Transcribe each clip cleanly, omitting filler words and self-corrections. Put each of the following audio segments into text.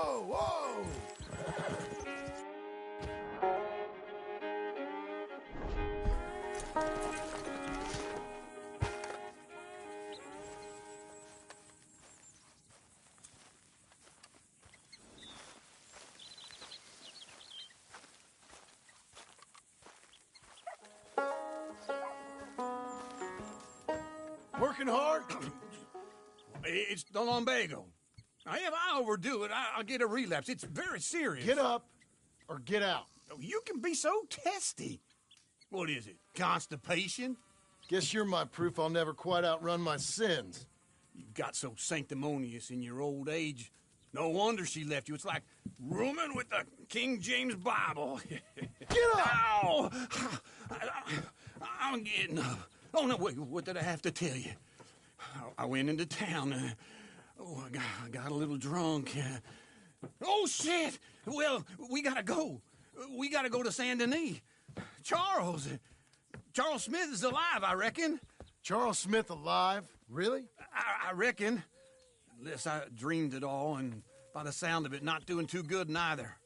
Whoa, whoa! Working hard? It's the lumbago. If I overdo it, I'll get a relapse. It's very serious. Get up or get out. You can be so testy. What is it, constipation? Guess you're my proof I'll never quite outrun my sins. You got so sanctimonious in your old age. No wonder she left you. It's like rooming with the King James Bible. Get up! Ow! I'm getting up. Oh, no, wait, what did I have to tell you? I went into town. I got a little drunk. Oh, shit! Well, we gotta go. We gotta go to Saint Denis. Charles Smith is alive, I reckon. Charles Smith alive? Really? I reckon. Unless I dreamed it all, and by the sound of it, not doing too good neither.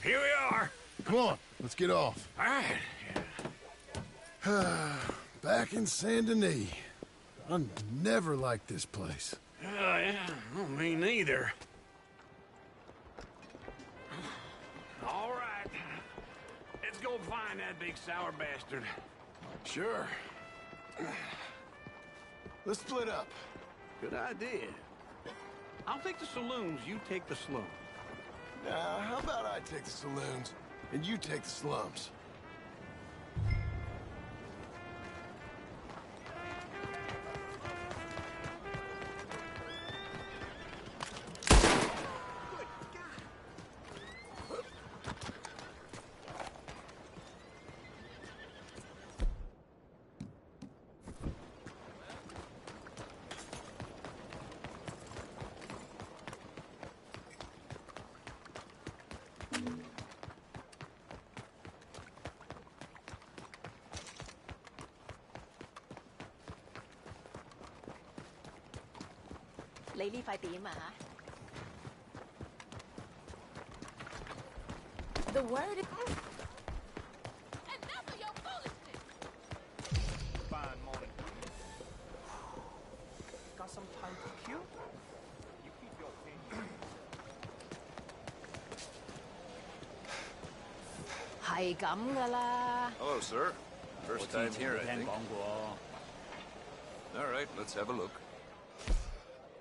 Here we are. Come on, let's get off. All right. Back in Saint Denis. I never liked this place. Yeah, well, me neither. All right. Let's go find that big sour bastard. Sure. Let's split up. Good idea. I'll take the saloons, you take the slums. Now, how about I take the saloons and you take the slums? The word is... Enough of your foolishness! Fine morning. Got some time to kill? You keep your opinion. 係咁㗎啦。 Hello, sir. First time here, I think. 聽講過。 All right, let's have a look.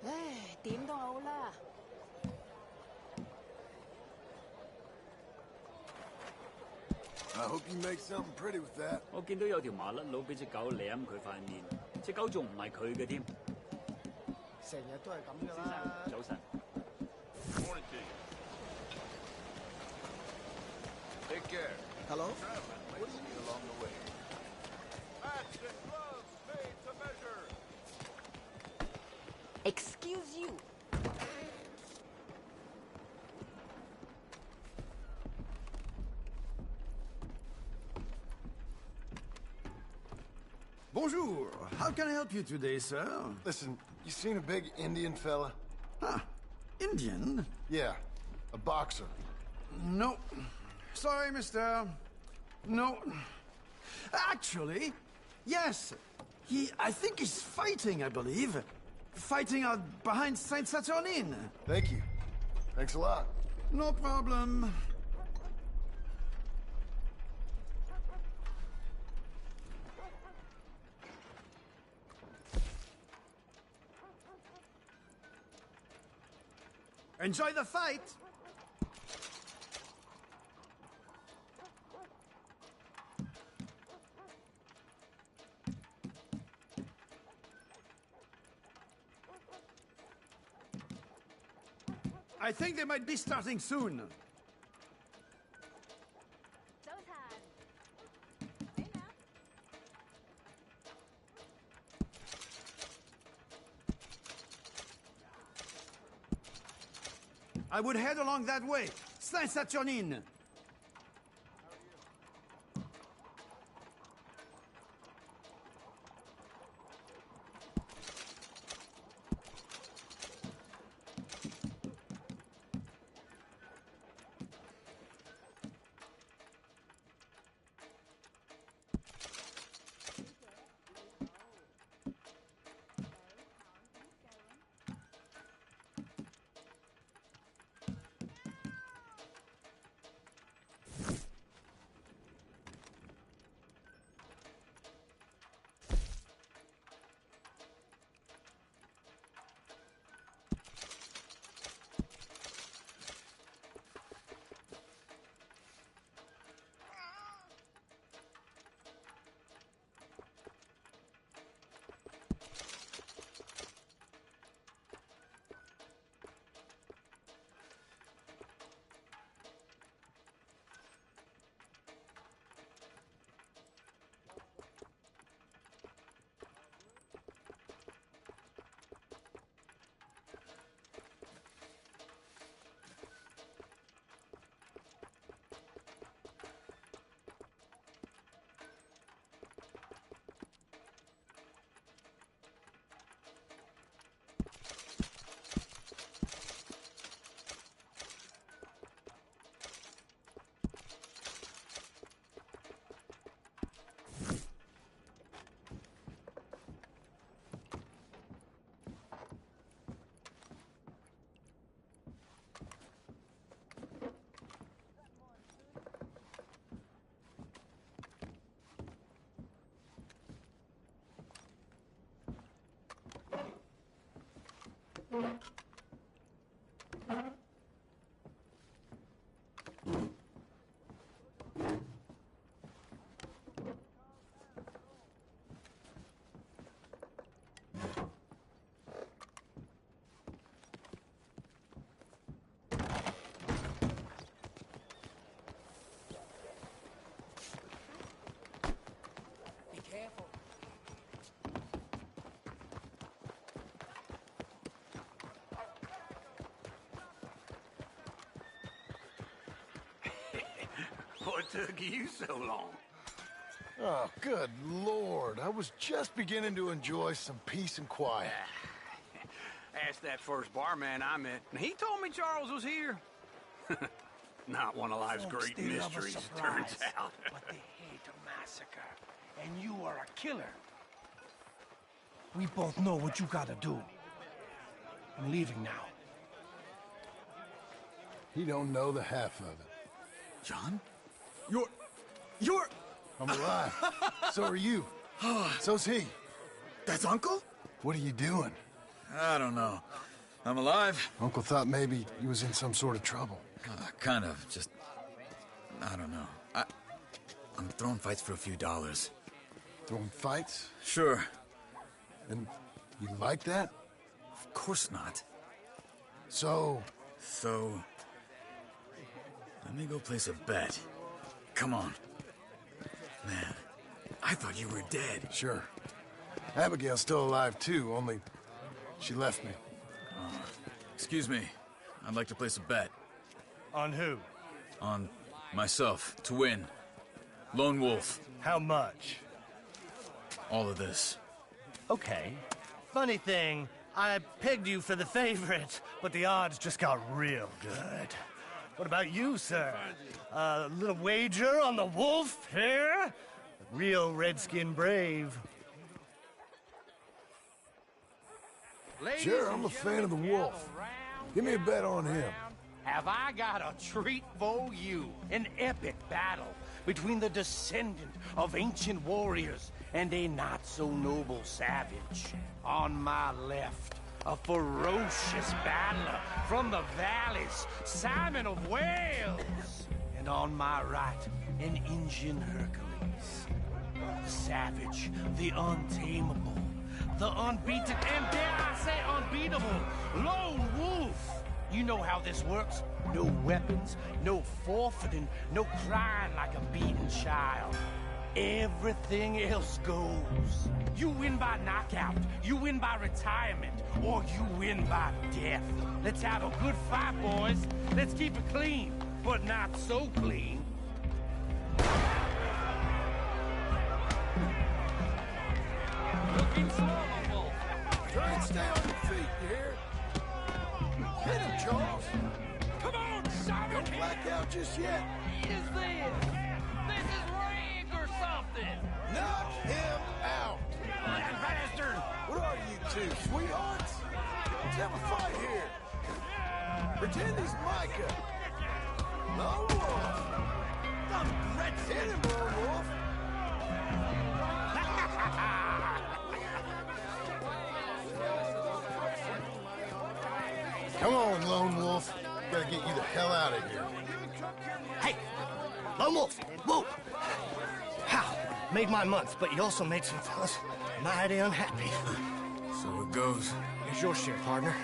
唉，點都好啦。I hope you make something pretty with that. 我見到有條麻甩佬俾隻狗舐佢塊面，隻狗仲唔係佢嘅添。成日都係咁㗎啦。早晨。Morning to you. Take care. Hello? Traveling might see you along the way. Hats and gloves made to measure. Excuse you. Bonjour. How can I help you today, sir? Listen, you seen a big Indian fella? Ah, Indian? Yeah, a boxer. No. Sorry, mister. No. Actually, yes. I think he's fighting, I believe. Fighting out behind Saint Saturnin. Thank you. Thanks a lot. No problem. Enjoy the fight! I think they might be starting soon. I would head along that way. Slash Saturnin. What took you so long? Oh, good Lord. I was just beginning to enjoy some peace and quiet. Asked that first barman I met, and he told me Charles was here. Not one of life's great mysteries, it turns out. But they hate a massacre, and you are a killer. We both know what you gotta do. I'm leaving now. He don't know the half of it. John? You're... I'm alive. So are you. So's he. That's Uncle? What are you doing? I don't know. I'm alive. Uncle thought maybe he was in some sort of trouble. Kind of. Just... I don't know. I'm throwing fights for a few dollars. Throwing fights? Sure. And you like that? Of course not. So, let me go place a bet. Come on. Man, I thought you were dead. sure. Abigail's still alive too, only she left me. Excuse me. I'd like to place a bet. On who? On myself, to win. Lone Wolf. How much? All of this. Okay. Funny thing, I pegged you for the favorite, but the odds just got real good. What about you, sir? A little wager on the wolf here? Real redskin brave. Sure, I'm a fan of the wolf. Give me a bet on him. Have I got a treat for you? An epic battle between the descendant of ancient warriors and a not-so-noble savage. On my left, a ferocious battler from the valleys, Simon of Wales. And on my right, an Indian Hercules. The savage, the untamable, the unbeaten, and dare I say unbeatable, Lone Wolf. You know how this works. No weapons, no forfeiting, no crying like a beaten child. everything else goes. You win by knockout, you win by retirement, or you win by death. Let's have a good fight, boys. Let's keep it clean, but not so clean. Looking slow, Wolf. Try and stay on your feet, you hear? Hit him, Charles. Come on, Simon! Don't black out just yet. What is this? This is rigged or something! Knock him out. That bastard! What are you two, sweethearts? Let's have a fight here. Pretend he's Micah. Lone Wolf. Hit him, Lone Wolf. Come on, Lone Wolf. Gotta get you the hell out of here. Hey, Lone Wolf, whoa! How? Made my month, but you also made some fellas mighty unhappy. So it goes. Here's your share, partner.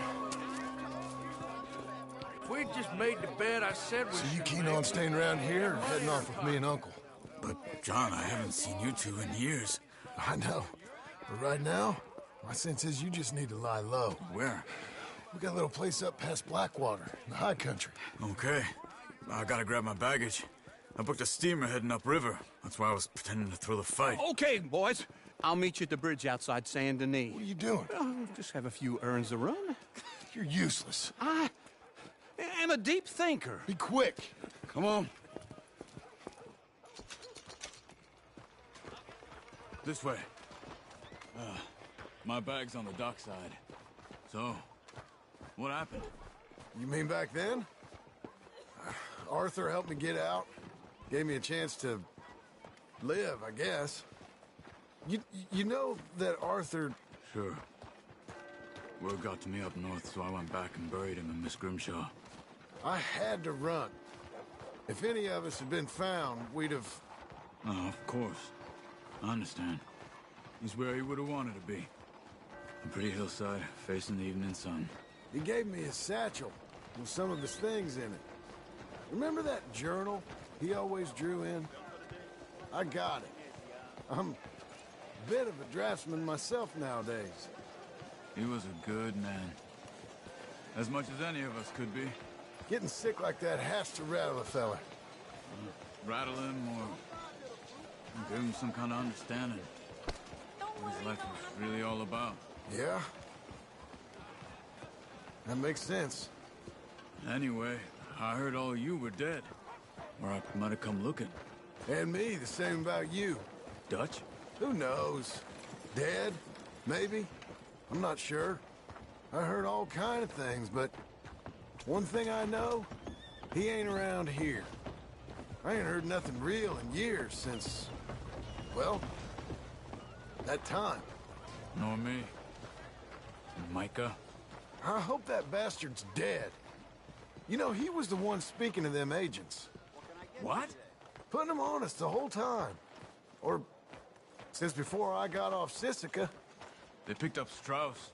If we'd just made the bed I said we So you should keen make, on staying around here or heading off with me and Uncle? But, John, I haven't seen you two in years. I know. But right now, my sense is you just need to lie low. Where? We got a little place up past Blackwater, in the high country. Okay. I gotta grab my baggage. I booked a steamer heading upriver. That's why I was pretending to throw the fight. Okay, boys. I'll meet you at the bridge outside Saint Denis. What are you doing? Oh, just have a few errands to run. You're useless. I am a deep thinker. Be quick. Come on. This way. My bag's on the dockside. So, what happened? You mean back then? Arthur helped me get out. Gave me a chance to live, I guess. You know that Arthur... Sure. Word got to me up north, so I went back and buried him in Miss Grimshaw. I had to run. If any of us had been found, we'd have... Oh, of course. I understand. He's where he would have wanted to be. A pretty hillside, facing the evening sun. He gave me his satchel with some of his things in it. Remember that journal he always drew in? I got it. I'm a bit of a draftsman myself nowadays. He was a good man. As much as any of us could be. Getting sick like that has to rattle a fella. Rattle him or give him some kind of understanding. What his life was really all about. Yeah? That makes sense. Anyway, I heard all you were dead. Or I might have come looking. And me, the same about you. Dutch? Who knows? Dead? Maybe? I'm not sure. I heard all kind of things, but one thing I know, he ain't around here. I ain't heard nothing real in years since, well, that time. Nor me. And Micah? I hope that bastard's dead. You know, he was the one speaking to them agents. What? Putting them on us the whole time. Or since before I got off Sisika. They picked up Strauss.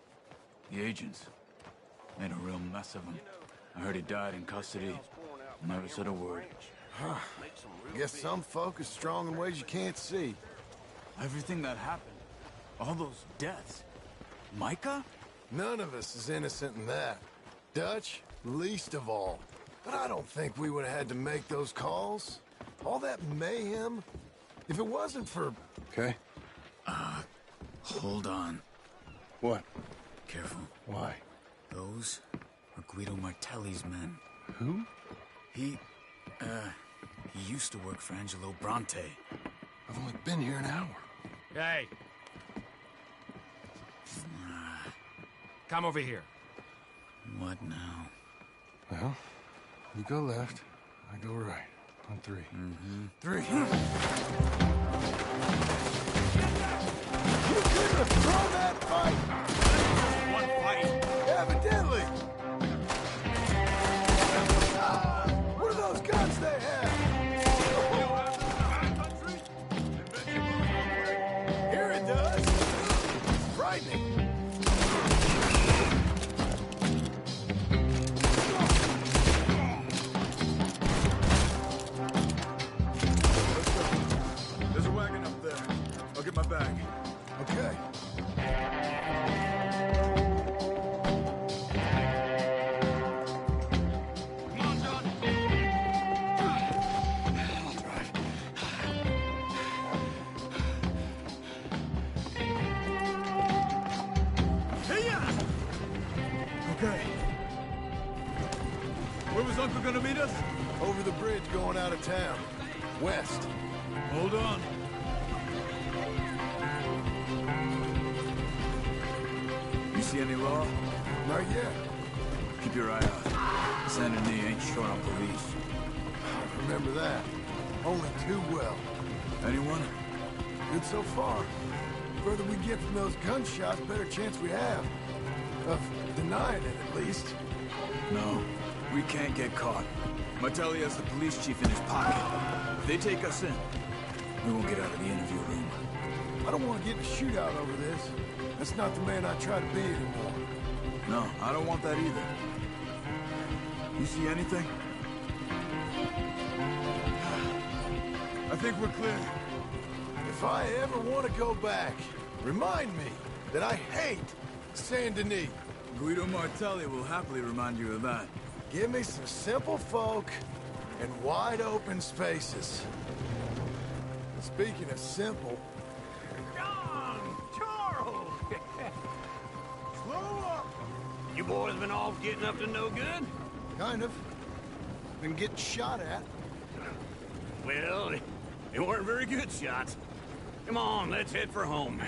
The agents. Made a real mess of him. I heard he died in custody. Never said a word. Guess some folk is strong in ways you can't see. Everything that happened. All those deaths. Micah? None of us is innocent in that. Dutch, least of all. But I don't think we would have had to make those calls. All that mayhem. If it wasn't for... Okay. Hold on. What? Careful. Why? Those are Guido Martelli's men. Who? He used to work for Angelo Bronte. I've only been here an hour. Hey. Come over here. What now? Well, you go left, I go right. On three. Mm-hmm. 3. You couldn't have thrown that fight! One fight. Evidently! What are those guns they have? Here it does! Frightening! There's a wagon up Okay. Where was Uncle gonna meet us? Over the bridge going out of town. West. Hold on. You see any law? Not yet. Keep your eye out. Saint Denis ain't short on police. Remember that. Only too well. Anyone? Good so far. Further we get from those gunshots, better chance we have. Of denying it, at least. No. We can't get caught. Martelli has the police chief in his pocket. If they take us in, we won't get out of the interview room. I don't want to get in a shootout over this. That's not the man I try to be anymore. No, I don't want that either. You see anything? I think we're clear. If I ever want to go back, remind me that I hate Saint Denis. Guido Martelli will happily remind you of that. Give me some simple folk and wide open spaces. Speaking of simple... John! Charles! Slow up! You boys been off getting up to no good? Kind of. Been getting shot at. Well, they weren't very good shots. Come on, let's head for home.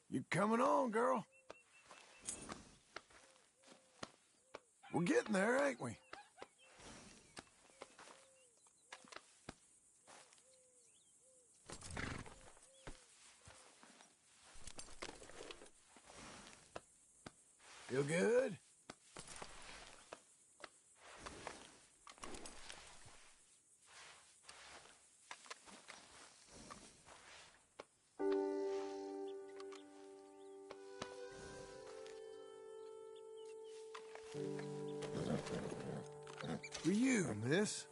You coming on, girl? We're getting there, ain't we? Feel good? For you, miss.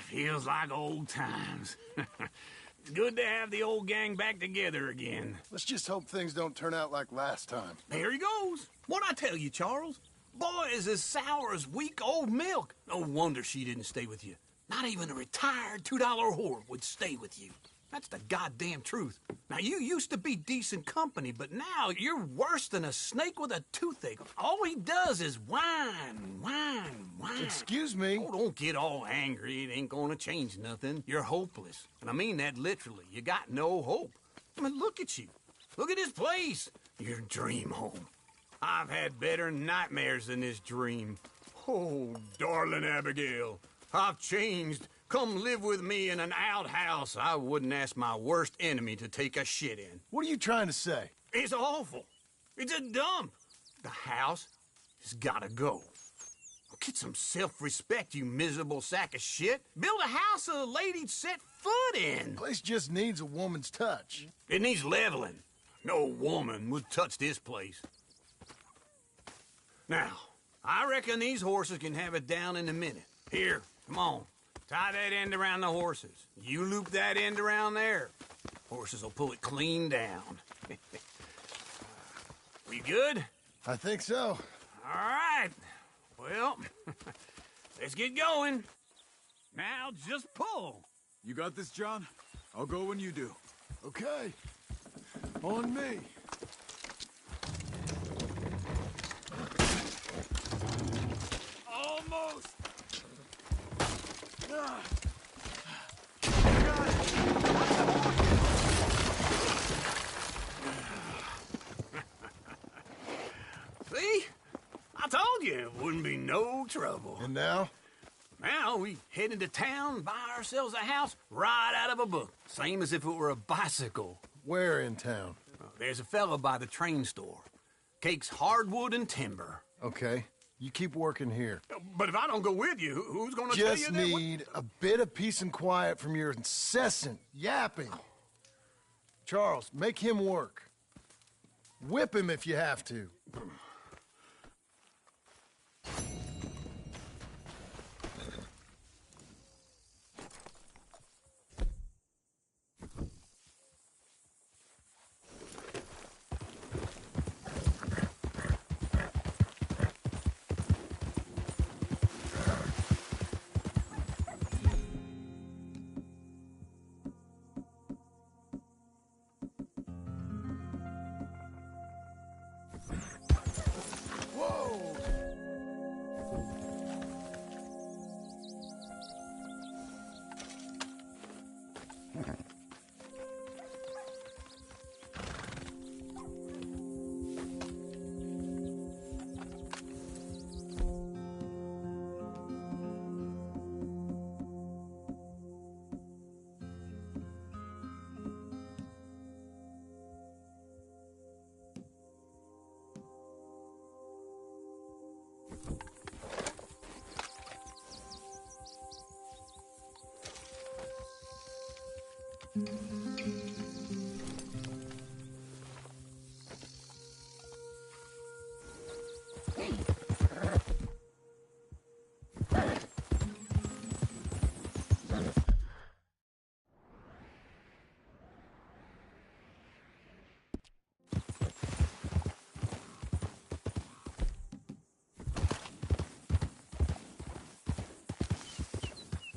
Feels like old times. It's good to have the old gang back together again. Let's just hope things don't turn out like last time. There he goes. What'd I tell you, Charles? Boy is as sour as week-old milk. No wonder she didn't stay with you. Not even a retired $2 whore would stay with you. That's the goddamn truth. Now, you used to be decent company, but now you're worse than a snake with a toothache. All he does is whine, whine, whine. Excuse me? Oh, don't get all angry. It ain't gonna change nothing. You're hopeless. And I mean that literally. You got no hope. I mean, look at you. Look at this place. Your dream home. I've had better nightmares than this dream. Oh, darling Abigail, I've changed. Come live with me in an outhouse I wouldn't ask my worst enemy to take a shit in. What are you trying to say? It's awful. It's a dump. The house has gotta go. Get some self-respect, you miserable sack of shit. Build a house a lady'd set foot in. The place just needs a woman's touch. It needs leveling. No woman would touch this place. Now, I reckon these horses can have it down in a minute. Here, come on. Tie that end around the horses. You loop that end around there. Horses will pull it clean down. We good? I think so. All right. Well, let's get going. Now just pull. You got this, John? I'll go when you do. Okay. On me. Almost. See? I told you it wouldn't be no trouble. And now? Now we head into town, buy ourselves a house right out of a book. Same as if it were a bicycle. Where in town? There's a fella by the train store. Cakes hardwood and timber. Okay. You keep working here. But if I don't go with you, who's gonna tell you Just that? need a bit of peace and quiet from your incessant yapping. Charles, make him work. Whip him if you have to.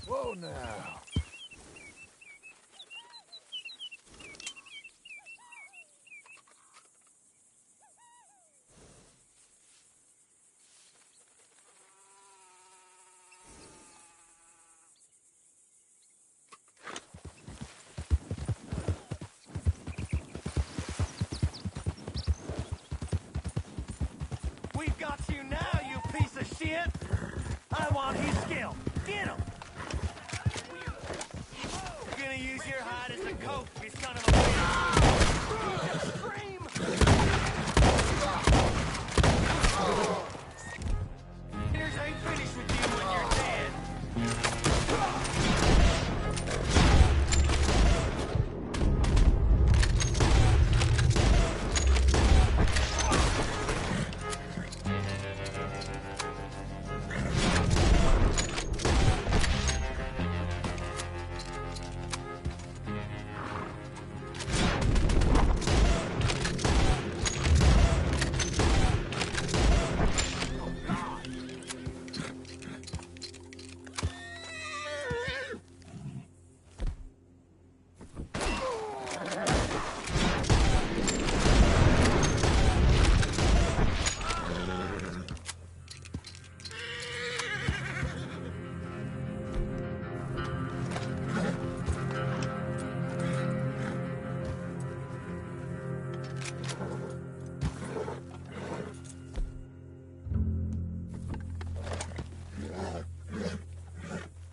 Whoa now. We've got you now, you piece of shit! I want his skill. Get him! You're gonna use your hide as a coat, you son of a bitch! Scream! Hitters ain't finished with you when you're dead.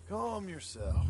Calm yourself.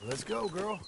Let's go, girl.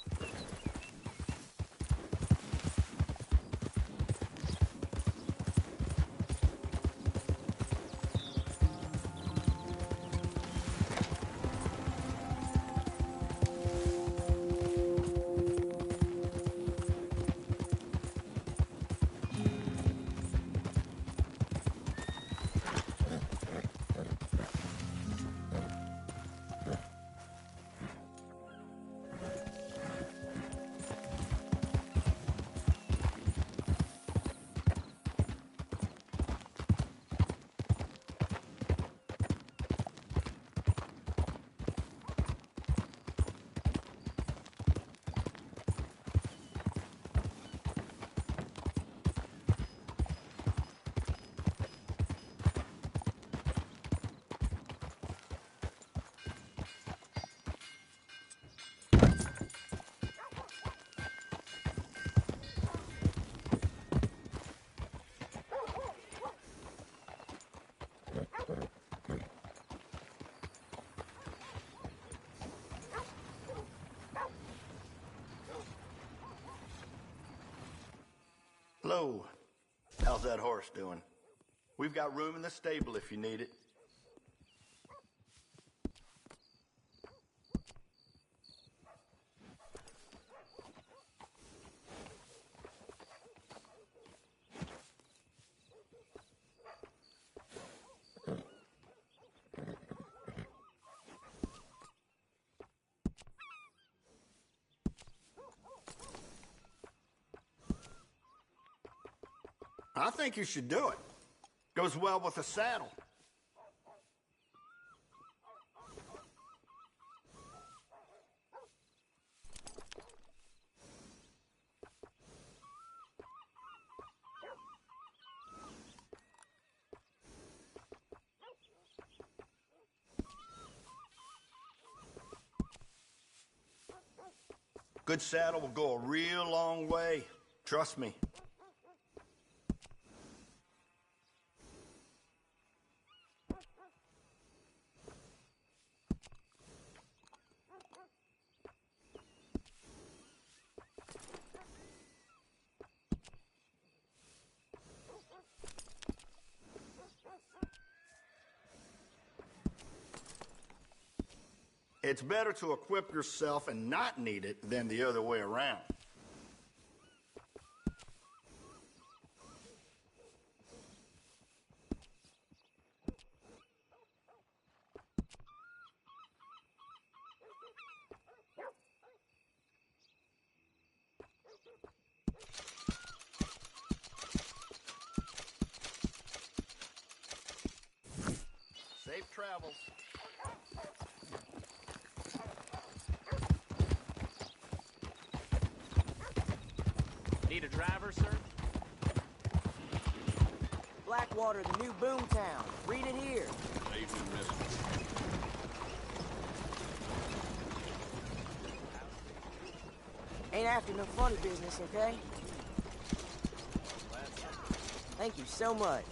Hello. How's that horse doing? We've got room in the stable if you need it. I think you should do it. Goes well with the saddle. Good saddle will go a real long way. Trust me. It's better to equip yourself and not need it than the other way around. Safe travels. Need a driver, sir? Blackwater, the new boomtown. Read it here. Evening, mister. Ain't after no funny business, okay? Thank you so much.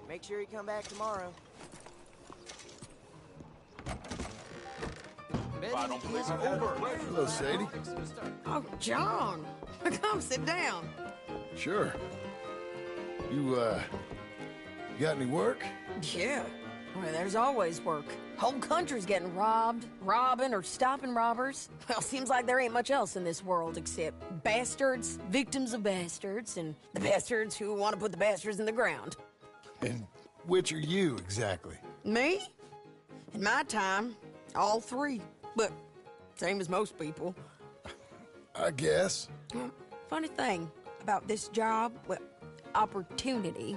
Make sure you come back tomorrow. Hello, Sadie. Oh, John. Come sit down. Sure. You got any work? Yeah. Well, there's always work. Whole country's getting robbed, robbing, or stopping robbers. Well, seems like there ain't much else in this world except bastards, victims of bastards, and the bastards who want to put the bastards in the ground. And which are you, exactly? Me? In my time, all three. But same as most people. I guess. Funny thing about this job, well, opportunity,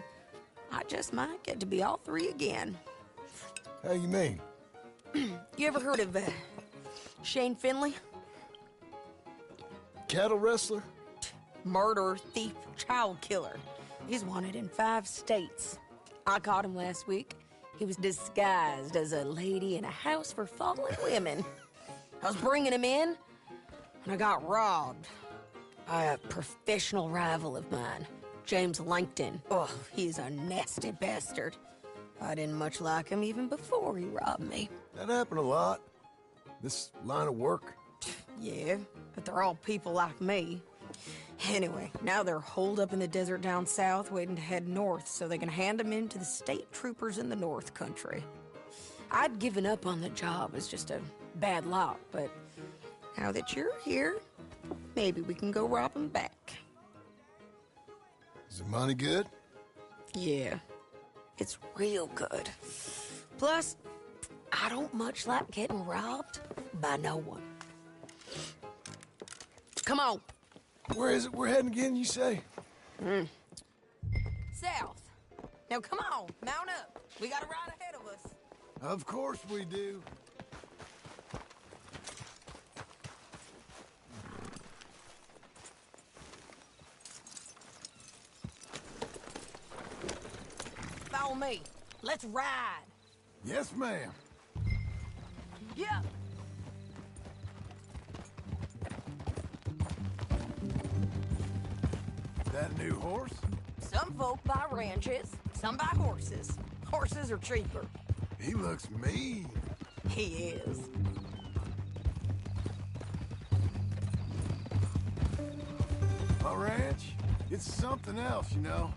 I just might get to be all three again. How you mean? You ever heard of Shane Finley? Cattle wrestler? Murderer, thief, child killer. He's wanted in 5 states. I caught him last week. He was disguised as a lady in a house for fallen women. I was bringing him in, and I got robbed by a professional rival of mine, James Langton. Oh, he's a nasty bastard. I didn't much like him even before he robbed me. That happened a lot. This line of work. Yeah, but they're all people like me. Anyway, now they're holed up in the desert down south waiting to head north so they can hand them in to the state troopers in the north country. I'd given up on the job as just a bad lot, but now that you're here, maybe we can go rob them back. Is the money good? Yeah, it's real good. Plus, I don't much like getting robbed by no one. Come on. Where is it we're heading again, you say? South. Now come on, mount up. We got a ride ahead of us. Of course we do. Follow me. Let's ride. Yes, ma'am. Yeah. That a new horse? Some folk buy ranches, some buy horses. Horses are cheaper. He looks mean. He is. My ranch, it's something else, you know.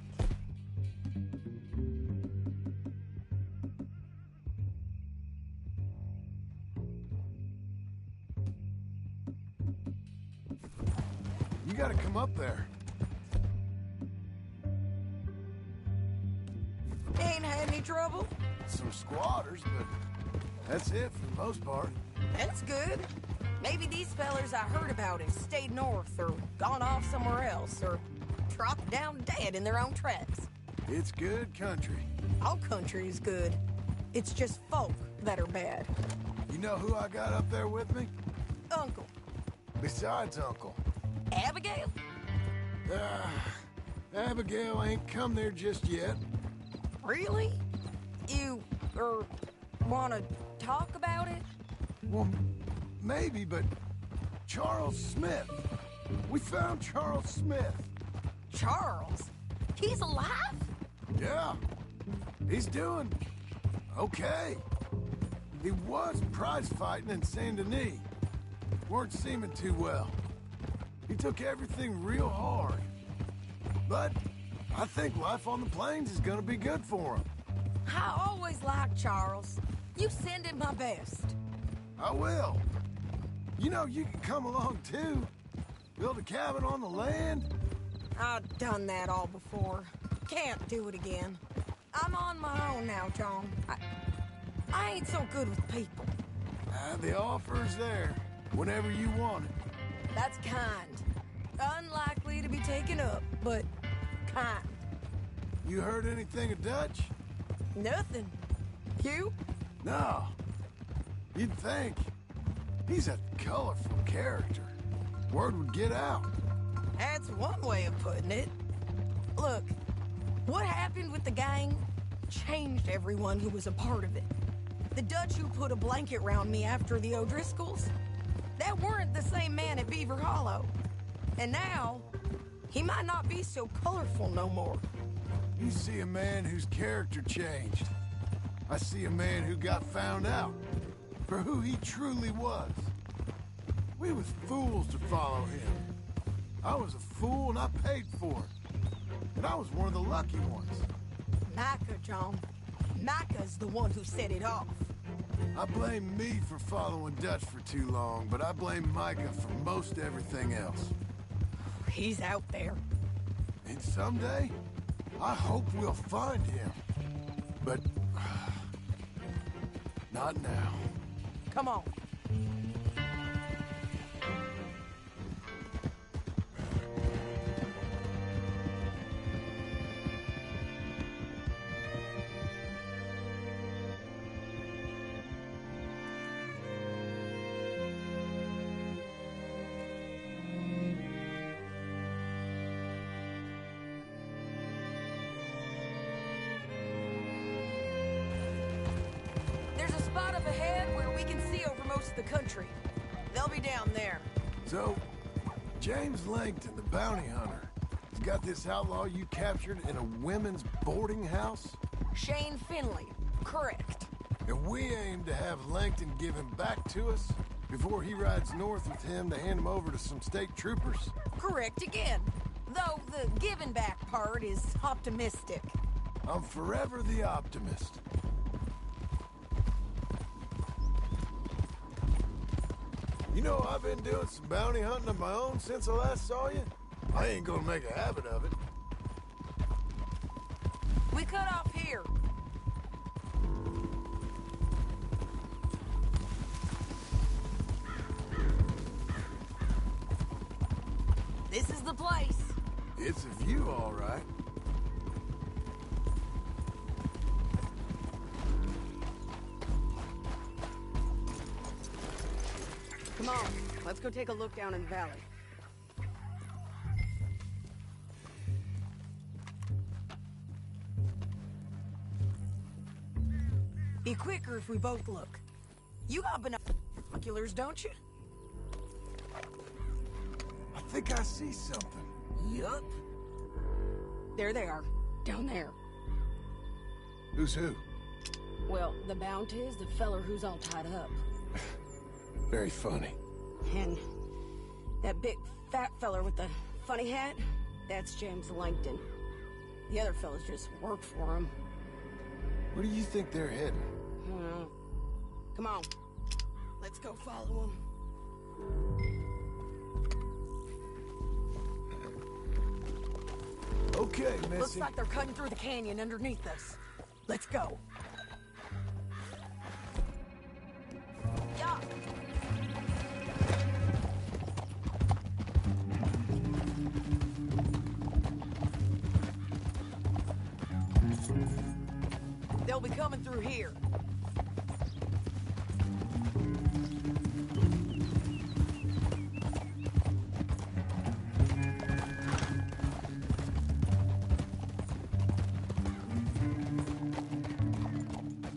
You gotta come up there. Ain't had any trouble? Some squatters, but that's it for the most part. That's good. Maybe these fellers I heard about have stayed north or gone off somewhere else or dropped down dead in their own tracks. It's good country. All country is good. It's just folk that are bad. You know who I got up there with me? Uncle. Besides Uncle. Abigail? Abigail ain't come there just yet. Really? You, want to talk about it? Well, maybe, but Charles Smith. We found Charles Smith. Charles? He's alive? Yeah. He's doing okay. He was prize fighting in Saint Denis. Weren't seeming too well. He took everything real hard. But I think life on the plains is gonna be good for him. I always liked Charles. You send him my best. I will. You know, you can come along too. Build a cabin on the land. I've done that all before. Can't do it again. I'm on my own now, John. I ain't so good with people. The offer's there, whenever you want it. That's kind. Unlikely to be taken up, but kind. You heard anything of Dutch? Nothing. You? No. You'd think. He's a colorful character. Word would get out. That's one way of putting it. Look, what happened with the gang changed everyone who was a part of it. The Dutch who put a blanket round me after the O'Driscolls, that weren't the same man at Beaver Hollow. And now, he might not be so colorful no more. You see a man whose character changed. I see a man who got found out for who he truly was. We was fools to follow him. I was a fool and I paid for it. And I was one of the lucky ones. Micah, John. Micah's the one who set it off. I blame me for following Dutch for too long, but I blame Micah for most everything else. He's out there. And someday, I hope we'll find him. But not now. Come on. Up ahead where we can see over most of the country. They'll be down there. So, James Langton, the bounty hunter, has got this outlaw you captured in a women's boarding house? Shane Finley, correct. And we aim to have Langton give him back to us before he rides north with him to hand him over to some state troopers? Correct again. Though the giving back part is optimistic. I'm forever the optimist. You know, I've been doing some bounty hunting of my own since I last saw you. I ain't gonna make a habit of it. We cut off here. This is the place. It's a view, all right. Come on, let's go take a look down in the valley. Be quicker if we both look. You got binoculars, don't you? I think I see something. Yup. There they are, down there. Who's who? Well, the bounty is the feller who's all tied up. Very funny. And that big fat feller with the funny hat, that's James Langton. The other fellas just work for him. Where do you think they're heading? Come on. Let's go follow them. Okay, Missy. Looks like they're cutting through the canyon underneath us. Let's go. Yeah. through here.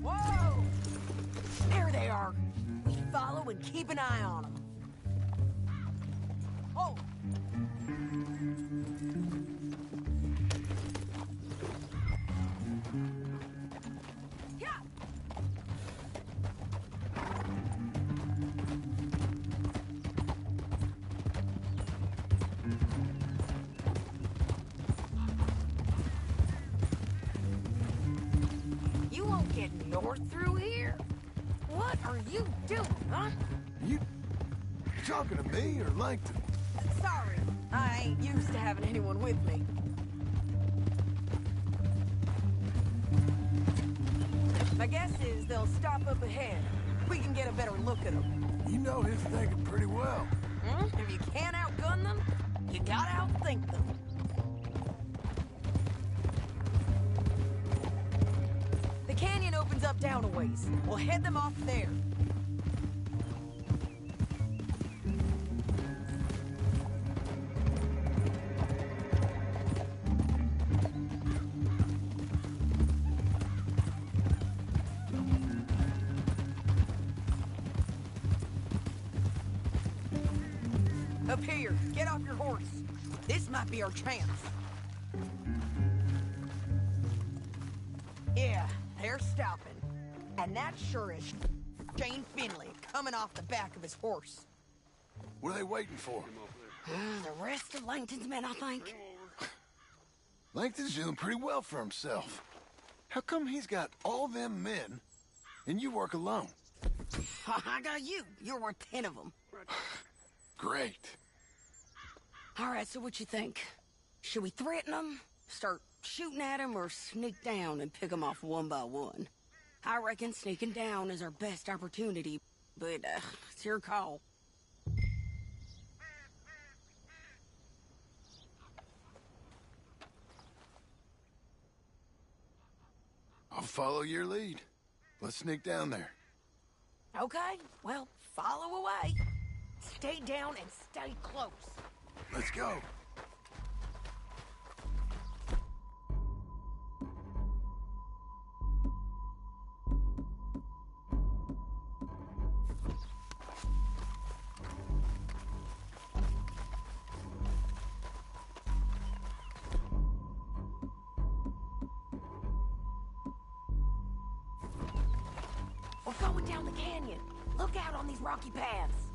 Whoa! There they are. We follow and keep an eye on them. Oh! You won't get north through here? What are you doing, huh? You talking to me or Langton? Sorry, I ain't used to having anyone with me. My guess is they'll stop up ahead. We can get a better look at them. You know his thinking pretty well. If you can't outgun them, you gotta outthink them. The canyon opens up down a ways. We'll head them off there. Up here, get off your horse. This might be our chance. Yeah, they're stopping. And that sure is Shane Finley coming off the back of his horse. What are they waiting for? The rest of Langton's men, I think. Langton's doing pretty well for himself. How come he's got all them men, and you work alone? I got you. You're worth 10 of them. Great. All right, so what you think? Should we threaten them, start shooting at them, or sneak down and pick them off one by one? I reckon sneaking down is our best opportunity, but it's your call. I'll follow your lead. Let's sneak down there. Okay, well, follow away. Stay down and stay close. Let's go. We're going down the canyon. Look out on these rocky paths.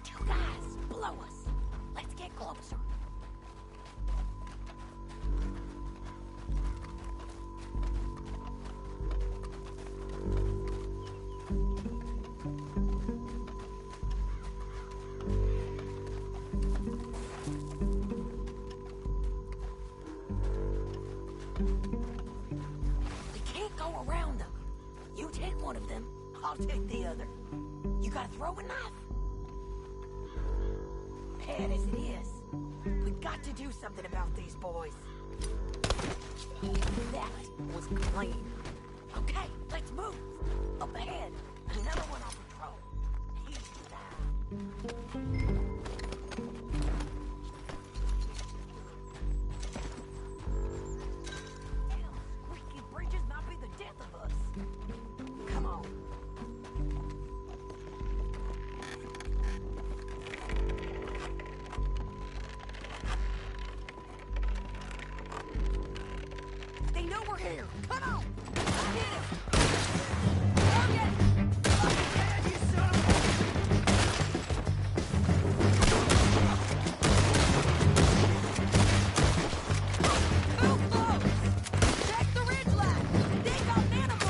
Two guys below us. Let's get closer. Around them. You take one of them, I'll take the other. You got a throwing knife? Bad as it is, we've got to do something about these boys. That was clean. Okay, let's move. Up ahead, another one on patrol. He's down. They know we're here. Come on. Hit him. Target. Fucking dead, you son of a... Too close. Check the ridge line. They got animals.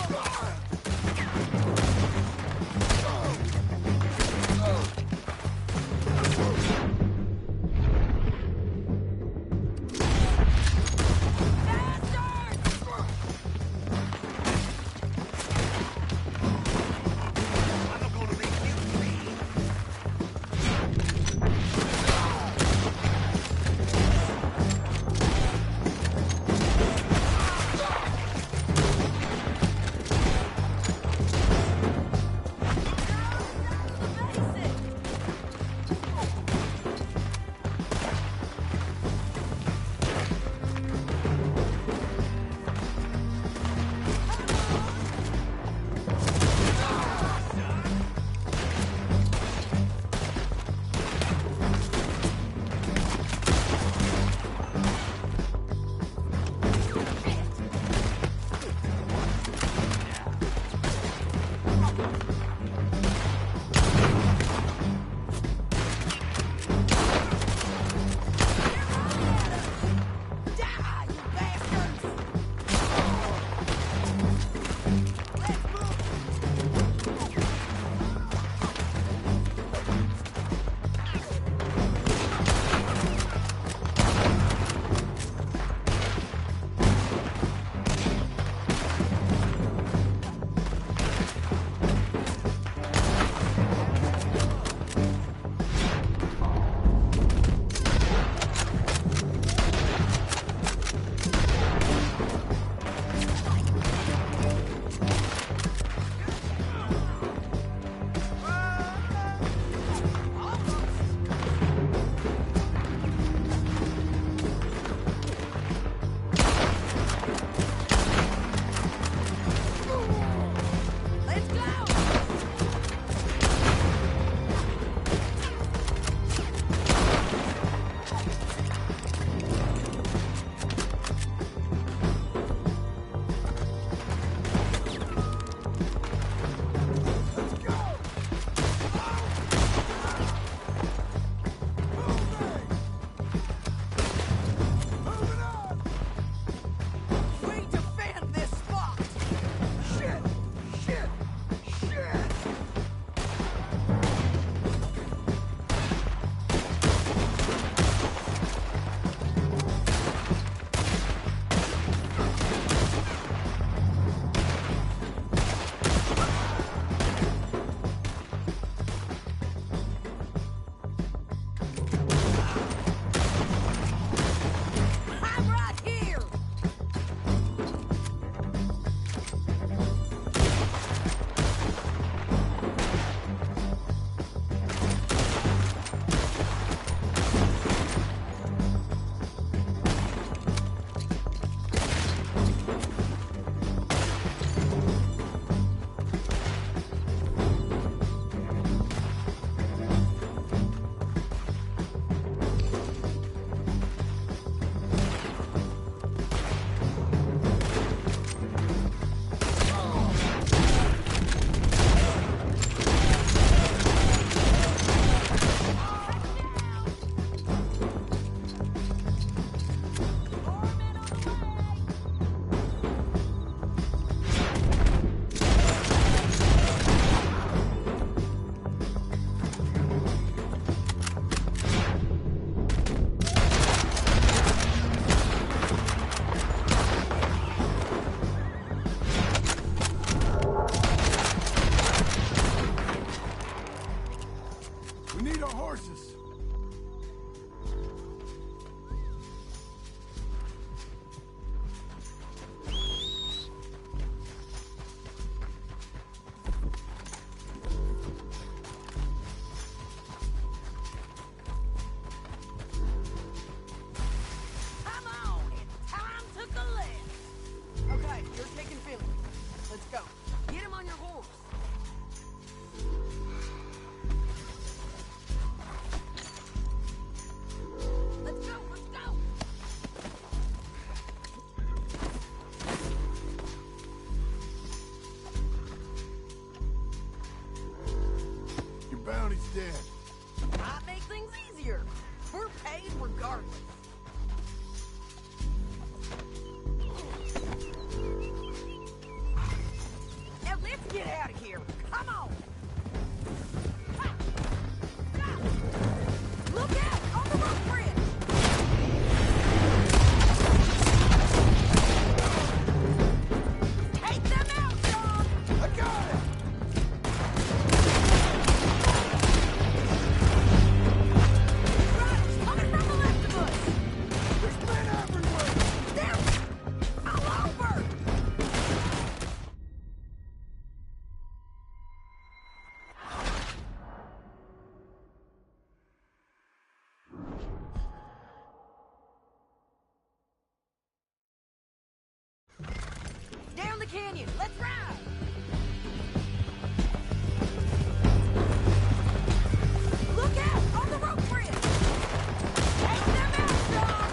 dead. Might make things easier. We're paid regardless. Now let's get out of here. Come on. Look out on the roof bridge. Take them out, John. I got it. Riders coming from the left of us. There's men everywhere. They're all over. Down the canyon. Let's ride. Look out on the rope bridge. Take them out, John.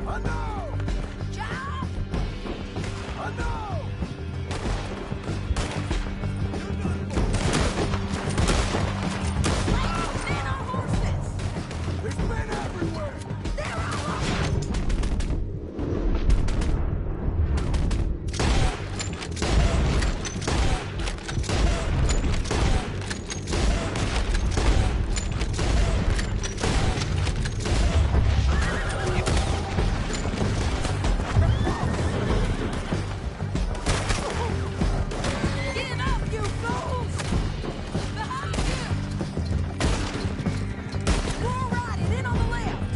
I know. John. I know. Men on horses. There's men everywhere. They're all over. Give up, you fools! Behind you! We're riding in on the left.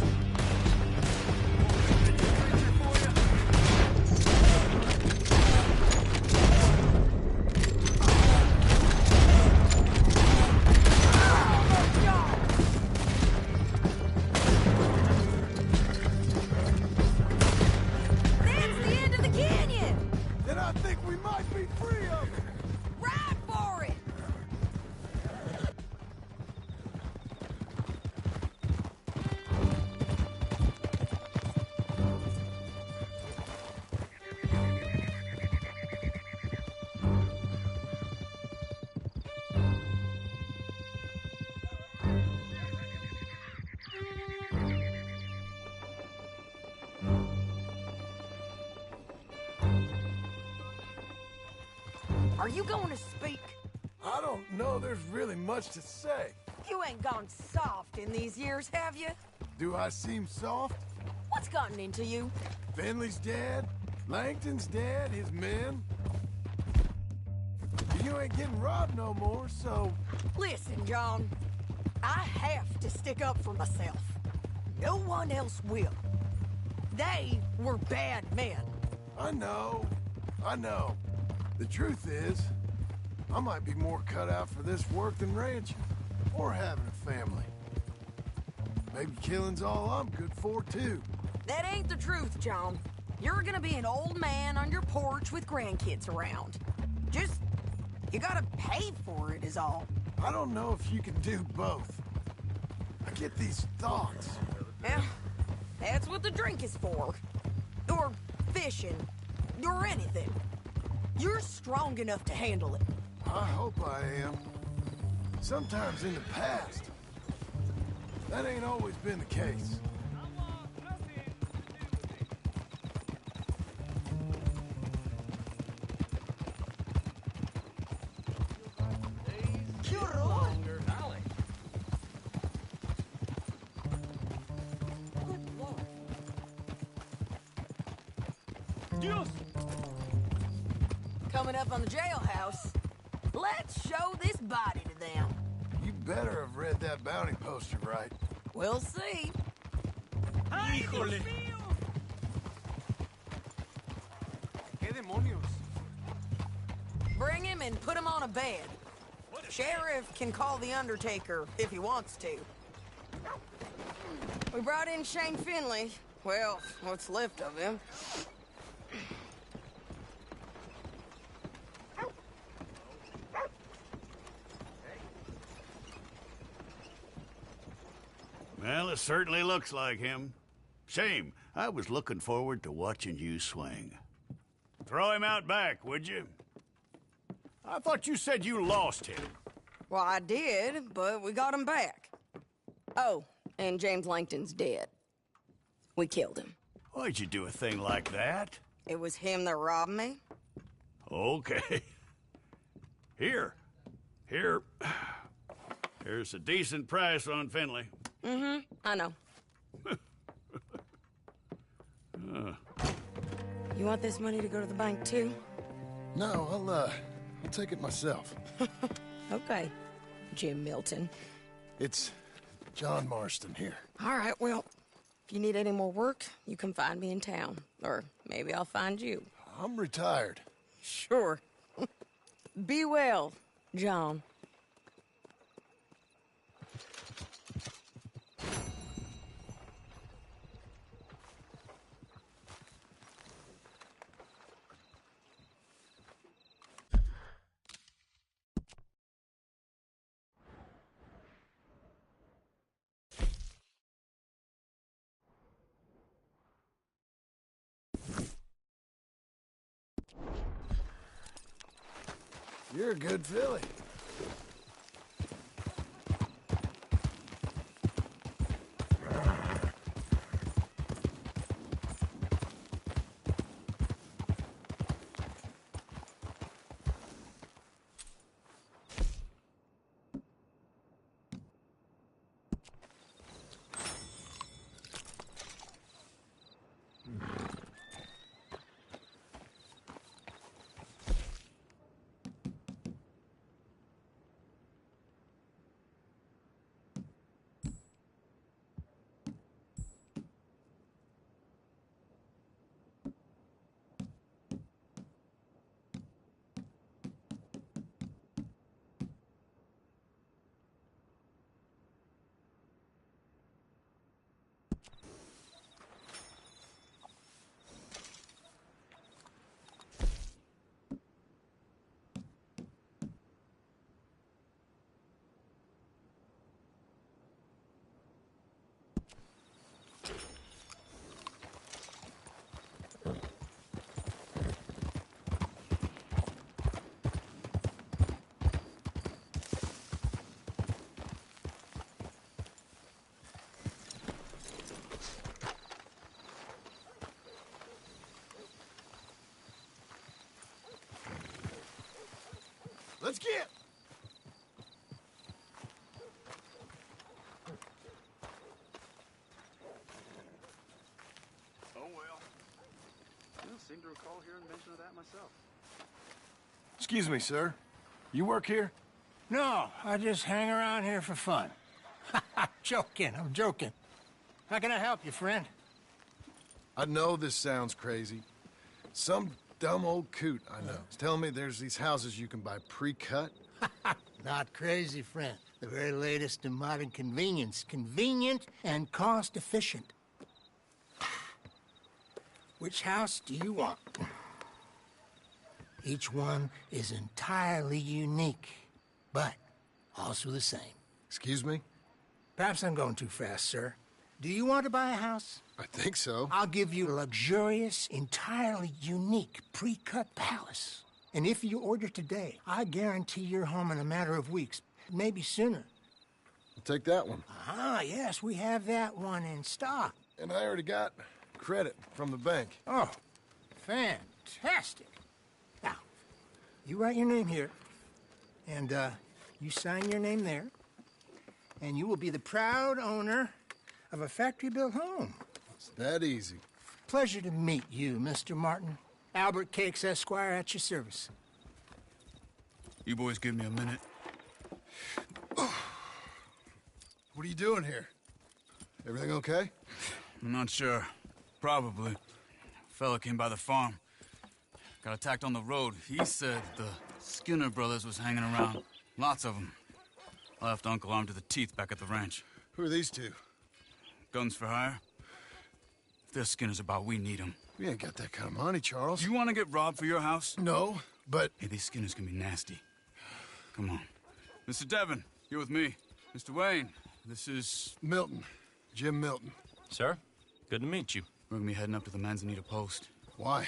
That's the end of the canyon! Then I think we might be free of it. Ride for it! Are you going to speak? I don't know there's really much to say. You ain't gone soft in these years, have you? Do I seem soft? What's gotten into you? Finley's dead. Langton's dead. His men. You ain't getting robbed no more, so... Listen, John. I have to stick up for myself. No one else will. They were bad men. I know. I know. The truth is, I might be more cut out for this work than ranching. Or having a family. Maybe killing's all I'm good for, too. That ain't the truth, John. You're gonna be an old man on your porch with grandkids around. Just, you gotta pay for it is all. I don't know if you can do both. I get these thoughts. Yeah, that's what the drink is for. Or fishing. Or anything. You're strong enough to handle it. I hope I am. Sometimes in the past. That ain't always been the case. Coming up on the jailhouse. Let's show this body to them. You better have read that bounty poster right. We'll see. ¡Híjole! ¿Qué demonios? Bring him and put him on a bed. Sheriff can call the Undertaker if he wants to. We brought in Shane Finley. Well, what's left of him. Well, it certainly looks like him. Shame. I was looking forward to watching you swing. Throw him out back, would you? I thought you said you lost him. Well, I did, but we got him back. Oh, and James Langton's dead. We killed him. Why'd you do a thing like that? It was him that robbed me. Okay. Here. Here's a decent price on Finley. Mm-hmm, I know. You want this money to go to the bank, too? No, I'll take it myself. Okay, Jim Milton. It's John Marston here. All right, well, if you need any more work, you can find me in town. Or maybe I'll find you. I'm retired. Sure. Be well, John. You're a good filly. Let's get. Oh, well. I don't seem to recall hearing mention of that myself. Excuse me, sir. You work here? No, I just hang around here for fun. I'm joking. How can I help you, friend? I know this sounds crazy. Some dumb old coot I know is telling me there's these houses you can buy pre-cut. Not crazy, friend. The very latest in modern convenience. Convenient and cost-efficient. Which house do you want? Each one is entirely unique, but also the same. Excuse me? Perhaps I'm going too fast, sir. Do you want to buy a house? I think so. I'll give you a luxurious, entirely unique pre-cut palace. And if you order today, I guarantee you're home in a matter of weeks, maybe sooner. I'll take that one. Ah, yes, we have that one in stock. And I already got credit from the bank. Oh, fantastic. Now, you write your name here, and you sign your name there, and you will be the proud owner of a factory-built home. It's that easy. Pleasure to meet you, Mr. Martin. Albert Cakes, Esquire, at your service. You boys give me a minute. What are you doing here? Everything okay? I'm not sure. Probably. Fella came by the farm. Got attacked on the road. He said the Skinner brothers was hanging around. Lots of them. I left Uncle armed to the teeth back at the ranch. Who are these two? guns for hire. If their skin is about, we need them. We ain't got that kind of money, Charles. You want to get robbed for your house? No, but... Hey, these skinners can be nasty. Come on. Mr. Devon, you're with me. Mr. Wayne, this is... Milton. Jim Milton. Sir, good to meet you. We're gonna be heading up to the man1984 post. Why?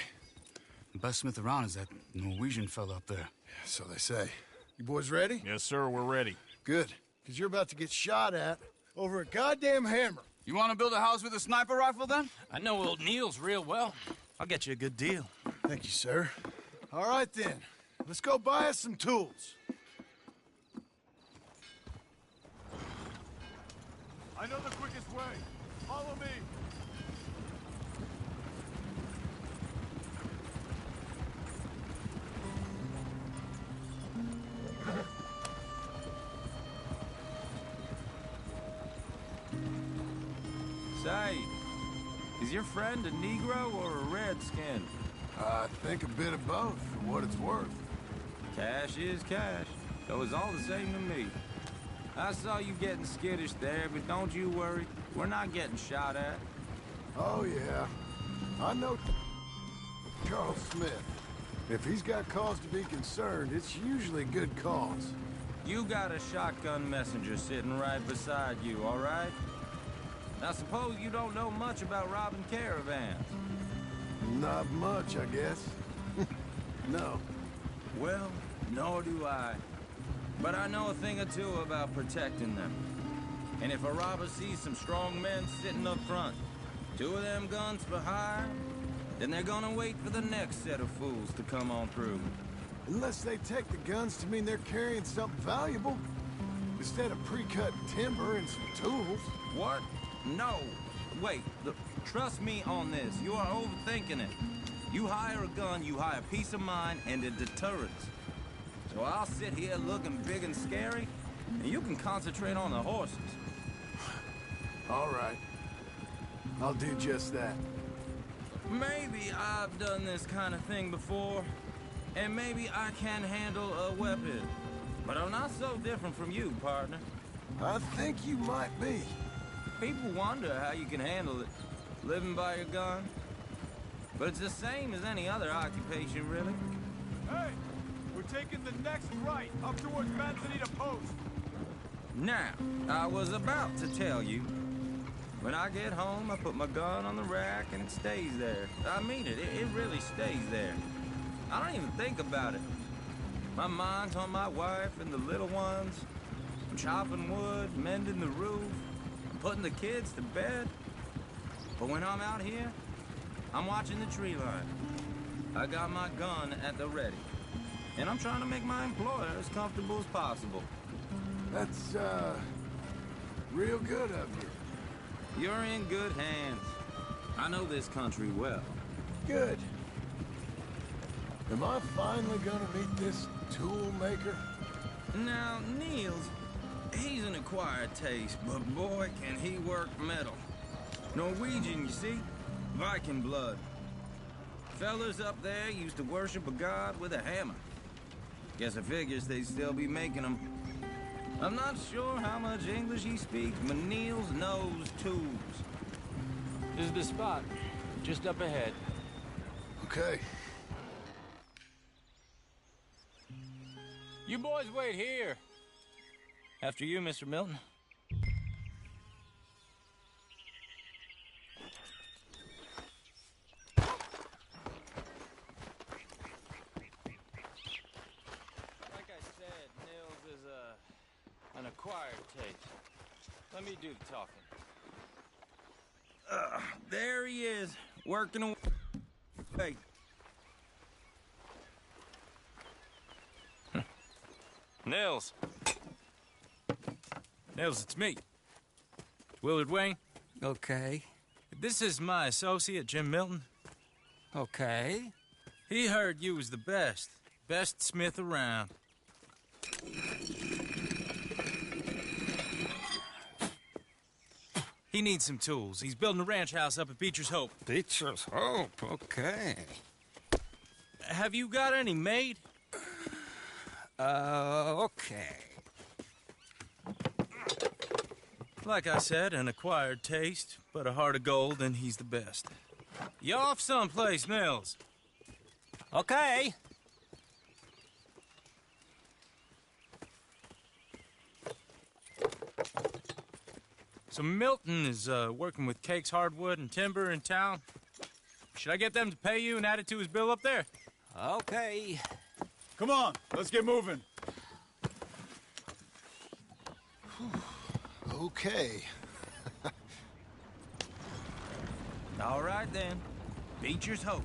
The best smith around is that Norwegian fella up there. Yeah, so they say. You boys ready? Yes, sir, we're ready. Good, because you're about to get shot at over a goddamn hammer. You want to build a house with a sniper rifle, then? I know old Neil's real well. I'll get you a good deal. Thank you, sir. All right, then. Let's go buy us some tools. I know the quickest way. Follow me. Say, is your friend a Negro or a Redskin? I think a bit of both, for what it's worth. Cash is cash, so it's all the same to me. I saw you getting skittish there, but don't you worry. We're not getting shot at. Oh, yeah. I know Charles Smith. If he's got cause to be concerned, it's usually good cause. You got a shotgun messenger sitting right beside you, all right? Now, suppose you don't know much about robbing caravans. Not much, I guess. No. Well, nor do I. But I know a thing or two about protecting them. And if a robber sees some strong men sitting up front, 2 of them guns for hire, then they're gonna wait for the next set of fools to come on through. Unless they take the guns to mean they're carrying something valuable. Instead of pre-cut timber and some tools. What? No. Wait, look, trust me on this. You are overthinking it. You hire a gun, you hire peace of mind and a deterrence. So I'll sit here looking big and scary, and you can concentrate on the horses. All right. I'll do just that. Maybe I've done this kind of thing before, and maybe I can handle a weapon. But I'm not so different from you, partner. I think you might be. People wonder how you can handle it, living by your gun. But it's the same as any other occupation, really. Hey! We're taking the next right, up towards man1984 post. Now, I was about to tell you. When I get home, I put my gun on the rack and it stays there. I mean it, it really stays there. I don't even think about it. My mind's on my wife and the little ones. I'm chopping wood, mending the roof, I'm putting the kids to bed. But when I'm out here, I'm watching the tree line. I got my gun at the ready. And I'm trying to make my employer as comfortable as possible. That's, real good of you. You're in good hands. I know this country well. Good. Am I finally gonna meet this tool maker? Now, Niels, he's an acquired taste, but boy, can he work metal. Norwegian, you see? Viking blood. Fellas up there used to worship a god with a hammer. Guess I figures they'd still be making them. I'm not sure how much English he speaks, but Niels knows tools. This is the spot, just up ahead. Okay. You boys wait here. After you, Mr. Milton. Like I said, Nils is an acquired taste. Let me do the talking. There he is, working away. Nils. Nils, it's me. Willard Wayne. Okay. This is my associate, Jim Milton. Okay. He heard you was the best. Best smith around. He needs some tools. He's building a ranch house up at Beecher's Hope. Beecher's Hope, okay. Have you got any made? Okay. Like I said, an acquired taste, but a heart of gold, and he's the best. You off someplace, Mills? Okay. So Milton is working with Cake's Hardwood and Timber in town. Should I get them to pay you and add it to his bill up there? Okay. Come on, let's get moving. Okay. All right, then. Beecher's hope.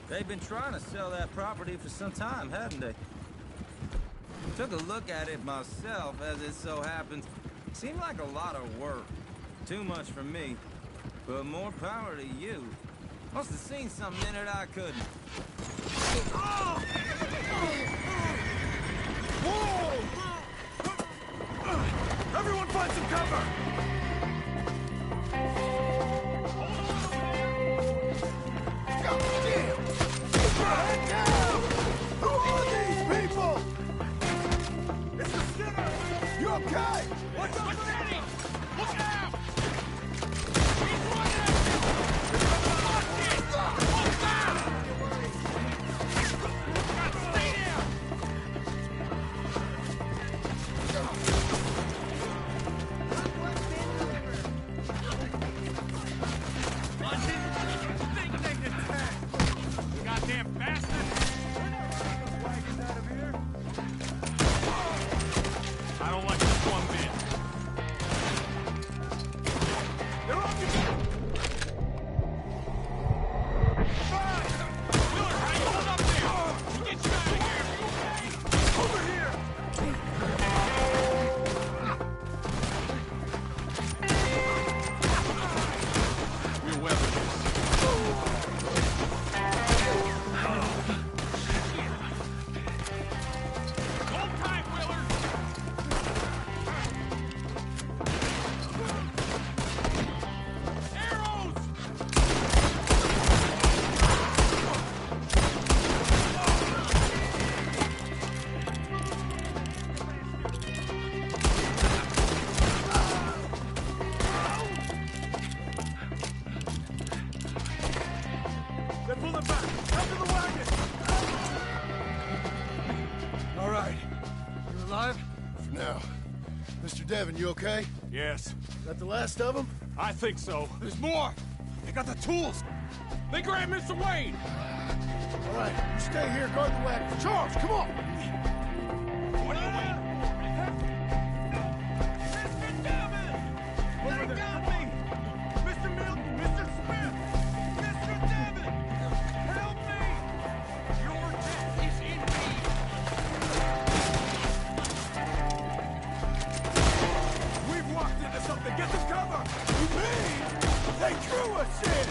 They've been trying to sell that property for some time, haven't they? Took a look at it myself, as it so happens. Seemed like a lot of work. Too much for me. But more power to you. Must have seen something in it I couldn't. Whoa! Everyone find some cover! God damn! Keep your head down! Who are these people? It's the Skinner! You okay? What's up, Danny? Look out! Devin, you okay? Yes. Is that the last of them? I think so. There's more! They got the tools! They grabbed Mr. Wade! All right, you stay here, guard the wagon. Charles, come on! What are you waiting for? Mr. Devin! They got me! Mr. Milton! Mr. Smith! Mr. Devin! Help me! Your death is in me! We've walked into something! Get some cover! You mean they drew us in?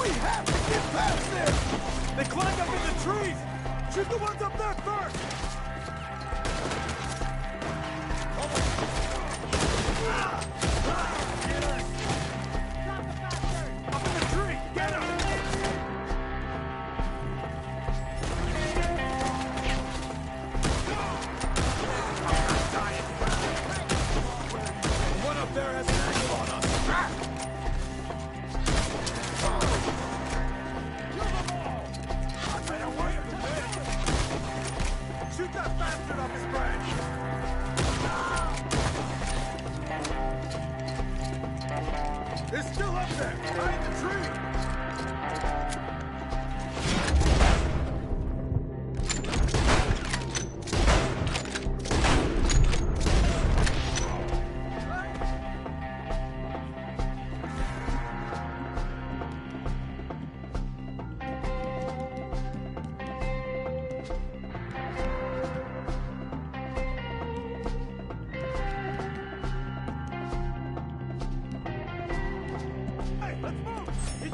We have to get past them! They climbed up in the trees! Shoot the ones up there first! Up in the tree! Get him! One up there has an angle on us! Shoot that bastard off his branch! It's still up there, behind the tree! Hey, let's move! He's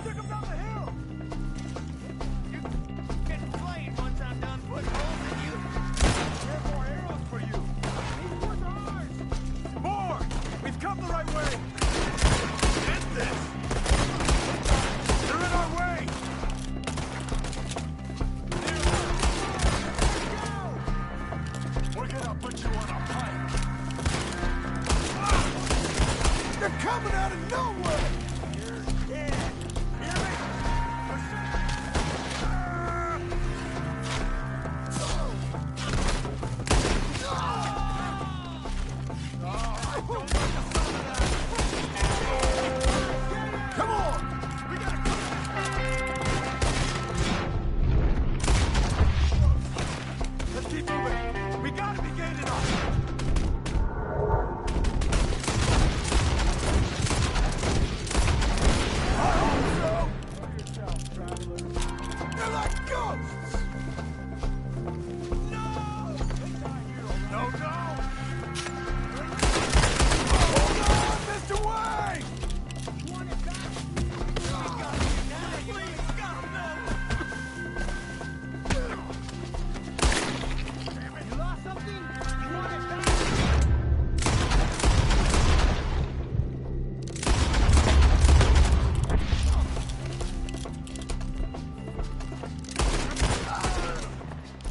out of nowhere! You're dead. Hear me? Come on! We gotta come. Let's keep moving. We gotta be gaining up. They're like ghosts! No! No, no! Hold on, Mr. Wayne! Want it back? Please, God, no! You lost something? You want it back?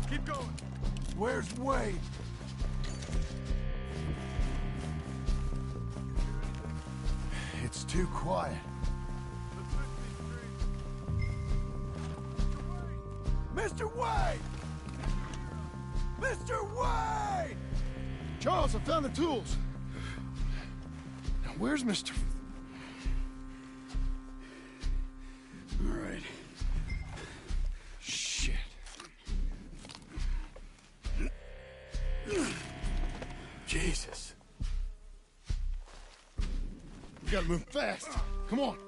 Keep going. Where's Wade? It's too quiet. Mr. Wade! Mr. Wade! Charles, I found the tools. Now, where's Mr. All right. Shit. Jesus. We gotta move fast. Come on.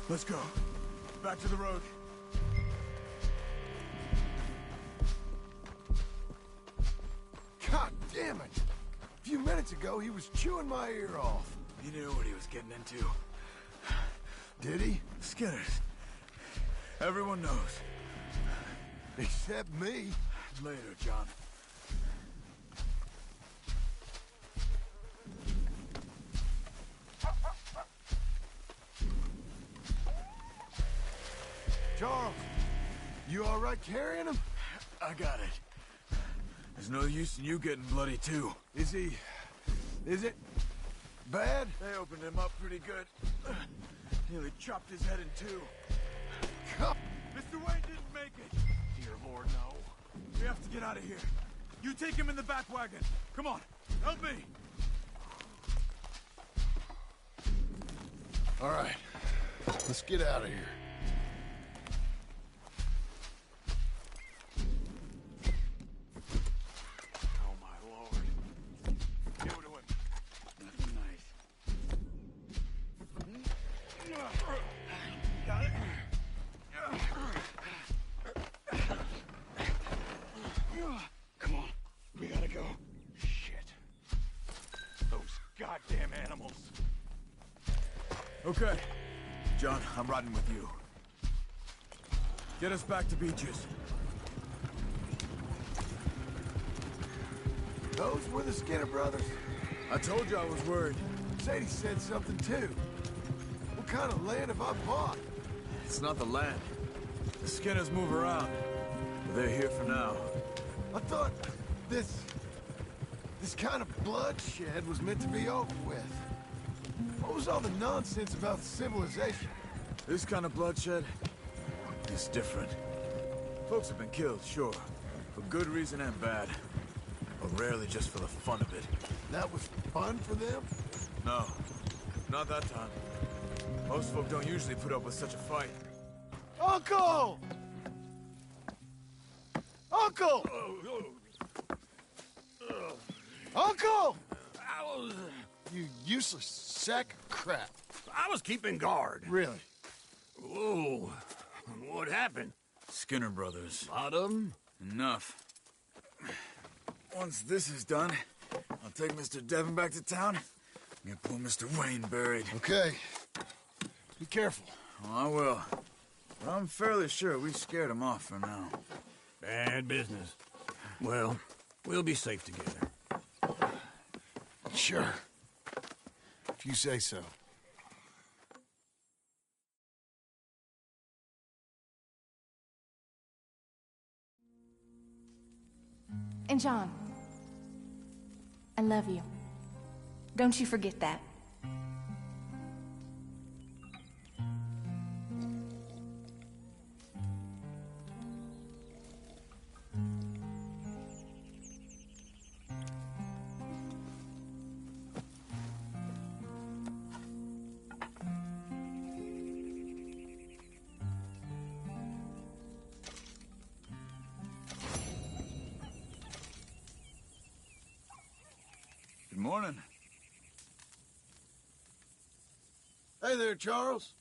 Let's go. Back to the road. God damn it. A few minutes ago, he was chewing my ear off. He knew what he was getting into. Did he? Skinners. Everyone knows. Except me. Later, John. Charles, you all right carrying him? I got it. There's no use in you getting bloody, too. Is it bad? They opened him up pretty good. Nearly chopped his head in two. Come. Mr. Wayne didn't make it. Dear Lord, no. We have to get out of here. You take him in the back wagon. Come on, help me. All right, let's get out of here. Oh, my Lord. Give it to him. Nothing nice. Got it? Come on. We gotta go. Shit. Those goddamn animals. Okay. John, I'm riding with you. Get us back to Beaches. Those were the Skinner brothers. I told you I was worried. Sadie said something too. What kind of land have I bought? It's not the land. The Skinners move around. But they're here for now. I thought this kind of bloodshed was meant to be over with. What was all the nonsense about civilization? This kind of bloodshed is different. Folks have been killed, sure. For good reason and bad. But rarely just for the fun of it. That was fun for them? No. Not that time. Most folk don't usually put up with such a fight. Uncle! Uncle! Uncle! You useless sack of crap. I was keeping guard. Really? Whoa. What happened? Skinner brothers. Lot of them? Enough. Once this is done, I'll take Mr. Devon back to town and get poor Mr. Wayne buried. Okay. Be careful. Oh, I will. But I'm fairly sure we scared him off for now. Bad business. Well, we'll be safe together. Sure. If you say so. And John, I love you. Don't you forget that. Good morning. Hey there, Charles.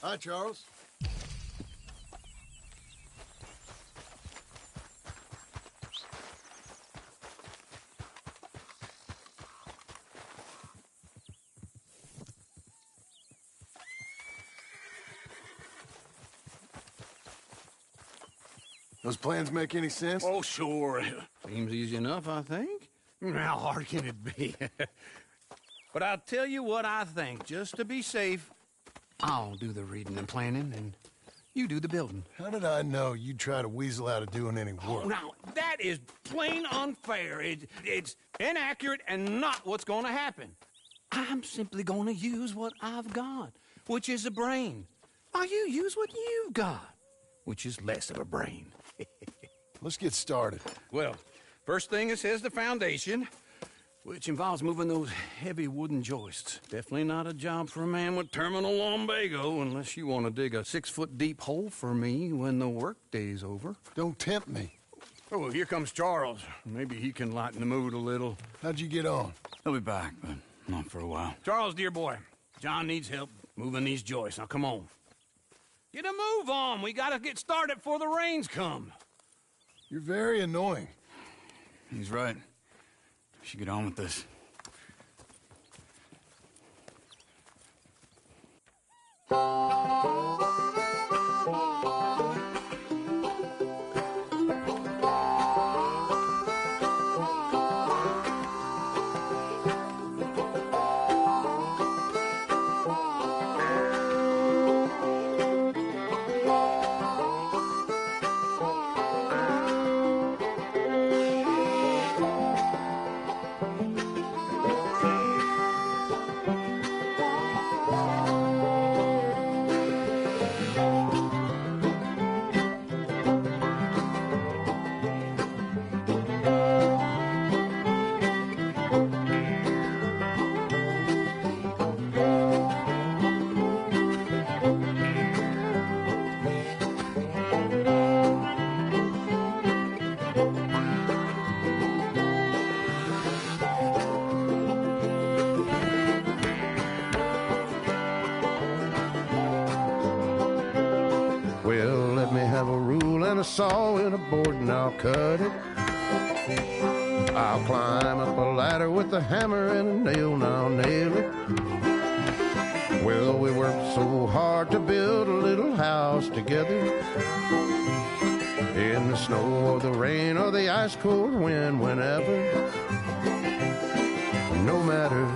Hi, Charles. Those plans make any sense? Oh, sure. Seems easy enough, I think. How hard can it be? But I'll tell you what I think. Just to be safe, I'll do the reading and planning, and you do the building. How did I know you'd try to weasel out of doing any work? Oh, now, that is plain unfair. It's inaccurate and not what's going to happen. I'm simply going to use what I've got, which is a brain. While you use what you've got, which is less of a brain. Let's get started. Well, first thing it says the foundation, which involves moving those heavy wooden joists. Definitely not a job for a man with terminal lumbago, unless you want to dig a 6-foot deep hole for me when the workday's over. Don't tempt me. Oh, here comes Charles. Maybe he can lighten the mood a little. How'd you get on? He'll be back, but not for a while. Charles, dear boy, John needs help moving these joists. Now, come on. Get a move on. We gotta get started before the rains come. You're very annoying. He's right. We should get on with this. A saw and a board and I'll cut it. I'll climb up a ladder with a hammer and a nail and I'll nail it. Well, we worked so hard to build a little house together. In the snow or the rain or the ice cold wind, whenever. No matter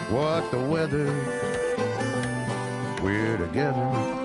what the weather, we're together.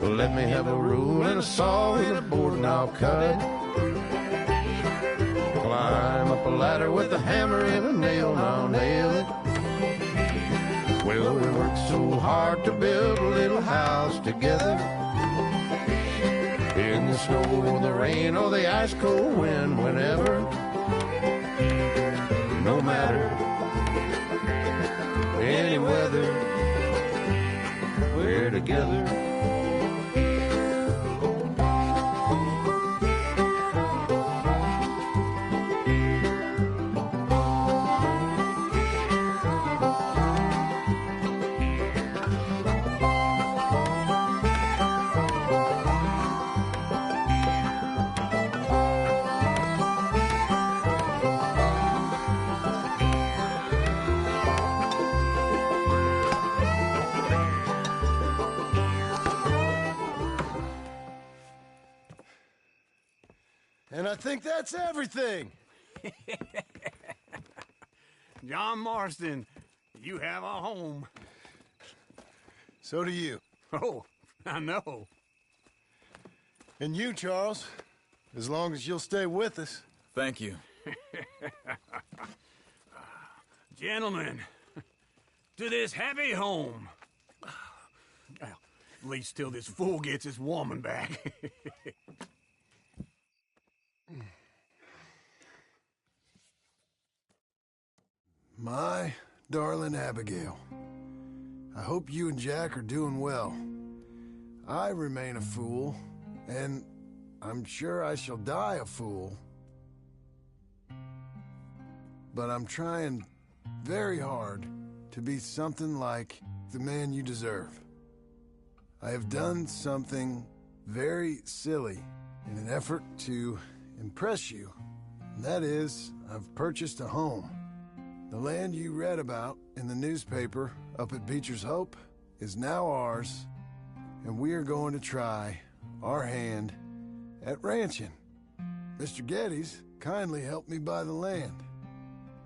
Let me have a rule and a saw and a board and I'll cut. Climb up a ladder with a hammer and a nail and I'll nail it. Well, we worked so hard to build a little house together. In the snow or the rain or the ice cold wind, whenever. No matter any weather, we're together. And I think that's everything. John Marston, you have a home. So do you. Oh, I know. And you, Charles, as long as you'll stay with us. Thank you. Gentlemen, to this happy home. Well, at least till this fool gets his woman back. My darling Abigail, I hope you and Jack are doing well. I remain a fool, and I'm sure I shall die a fool. But I'm trying very hard to be something like the man you deserve. I have done something very silly in an effort to impress you. And that is, I've purchased a home. The land you read about in the newspaper up at Beecher's Hope is now ours, and we are going to try our hand at ranching. Mr. Geddes kindly helped me buy the land.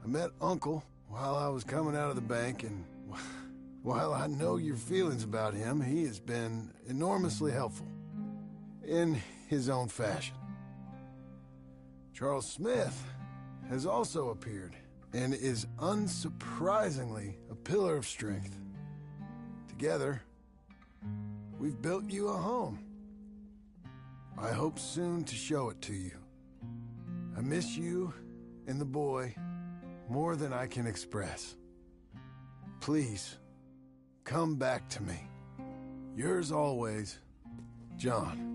I met Uncle while I was coming out of the bank, and while I know your feelings about him, he has been enormously helpful in his own fashion. Charles Smith has also appeared and is unsurprisingly a pillar of strength. Together, we've built you a home. I hope soon to show it to you. I miss you and the boy more than I can express. Please, come back to me. Yours always, John.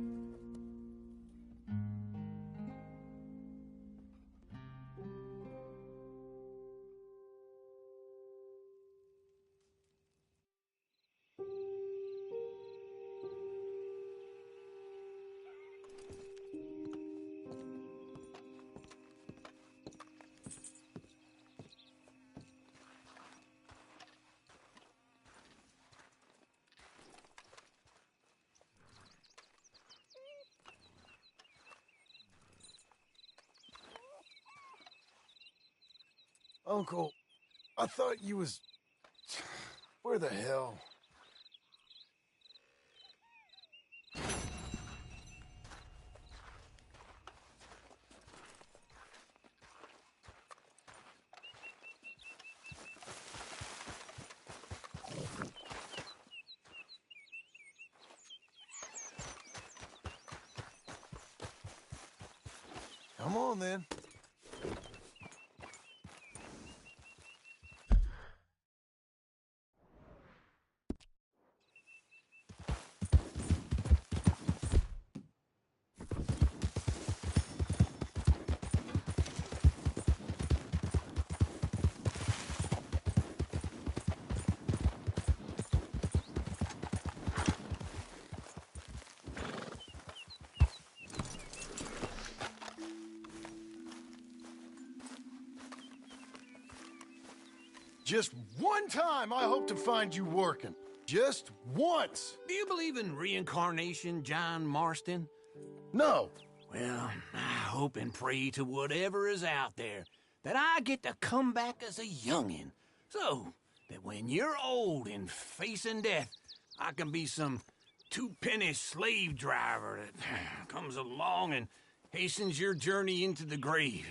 Uncle, I thought you was... Where the hell? Come on, then. Just one time I hope to find you working. Just once. Do you believe in reincarnation, John Marston? No. Well, I hope and pray to whatever is out there that I get to come back as a youngin', so that when you're old and facing death, I can be some two-penny slave driver that comes along and hastens your journey into the grave.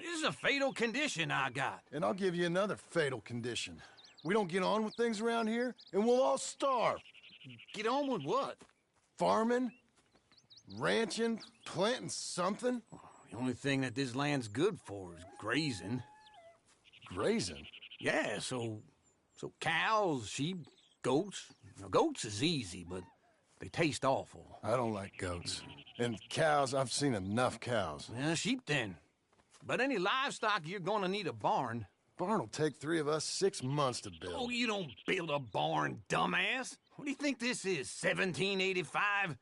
This is a fatal condition I got. And I'll give you another fatal condition. We don't get on with things around here, and we'll all starve. Get on with what? Farming, ranching, planting something. The only thing that this land's good for is grazing. Grazing? Yeah, so cows, sheep, goats. Now, goats is easy, but they taste awful. I don't like goats. And cows, I've seen enough cows. Yeah, sheep then. But any livestock, you're gonna need a barn. Barn will take 3 of us 6 months to build. Oh, you don't build a barn, dumbass. What do you think this is, 1785?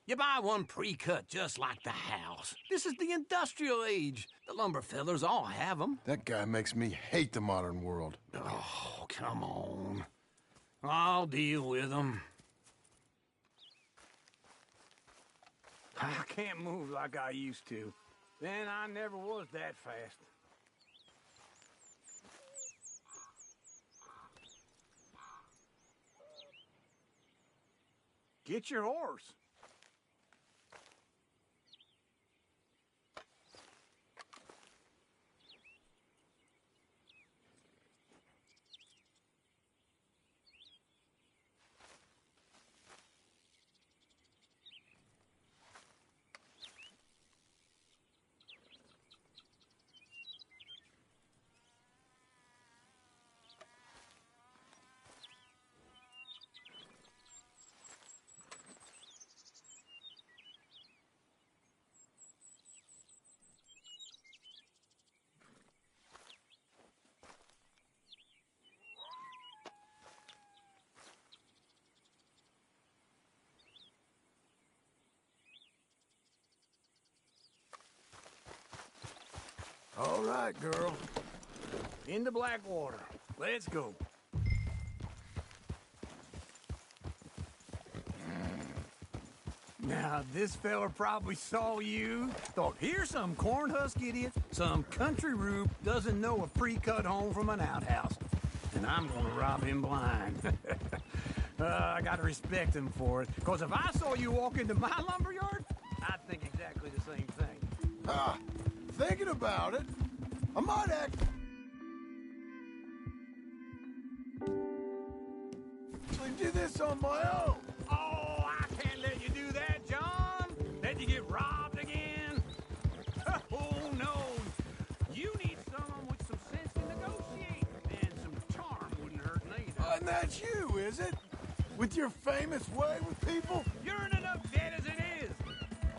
You buy one pre-cut just like the house. This is the industrial age. The lumber fellers all have them. That guy makes me hate the modern world. Oh, come on. I'll deal with them. I can't move like I used to. Then I never was that fast. Get your horse. All right, girl. Into Blackwater. Let's go. Now, this fella probably saw you, thought, here's some cornhusk idiot, some country rube doesn't know a pre-cut home from an outhouse. And I'm gonna rob him blind. I gotta respect him for it, because if I saw you walk into my lumberyard, I'd think exactly the same thing. Ah, thinking about it, I might actually do this on my own. Oh, I can't let you do that, John. Let you get robbed again. Oh, no. You need someone with some sense to negotiate. And some charm wouldn't hurt neither. And that's you, is it? With your famous way with people? You're in enough debt as it is.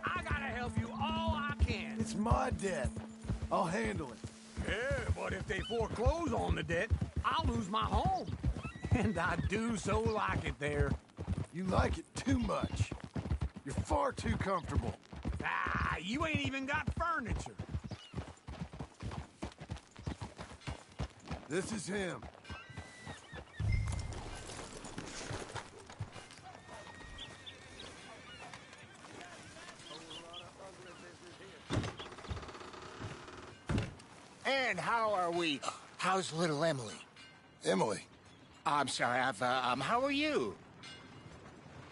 I gotta help you all I can. It's my debt. I'll handle it. Yeah, but if they foreclose on the debt, I'll lose my home. And I do so like it there. You like it too much. You're far too comfortable. Ah, you ain't even got furniture. This is him. And how are we? How's little Emily? Emily. I'm sorry, how are you?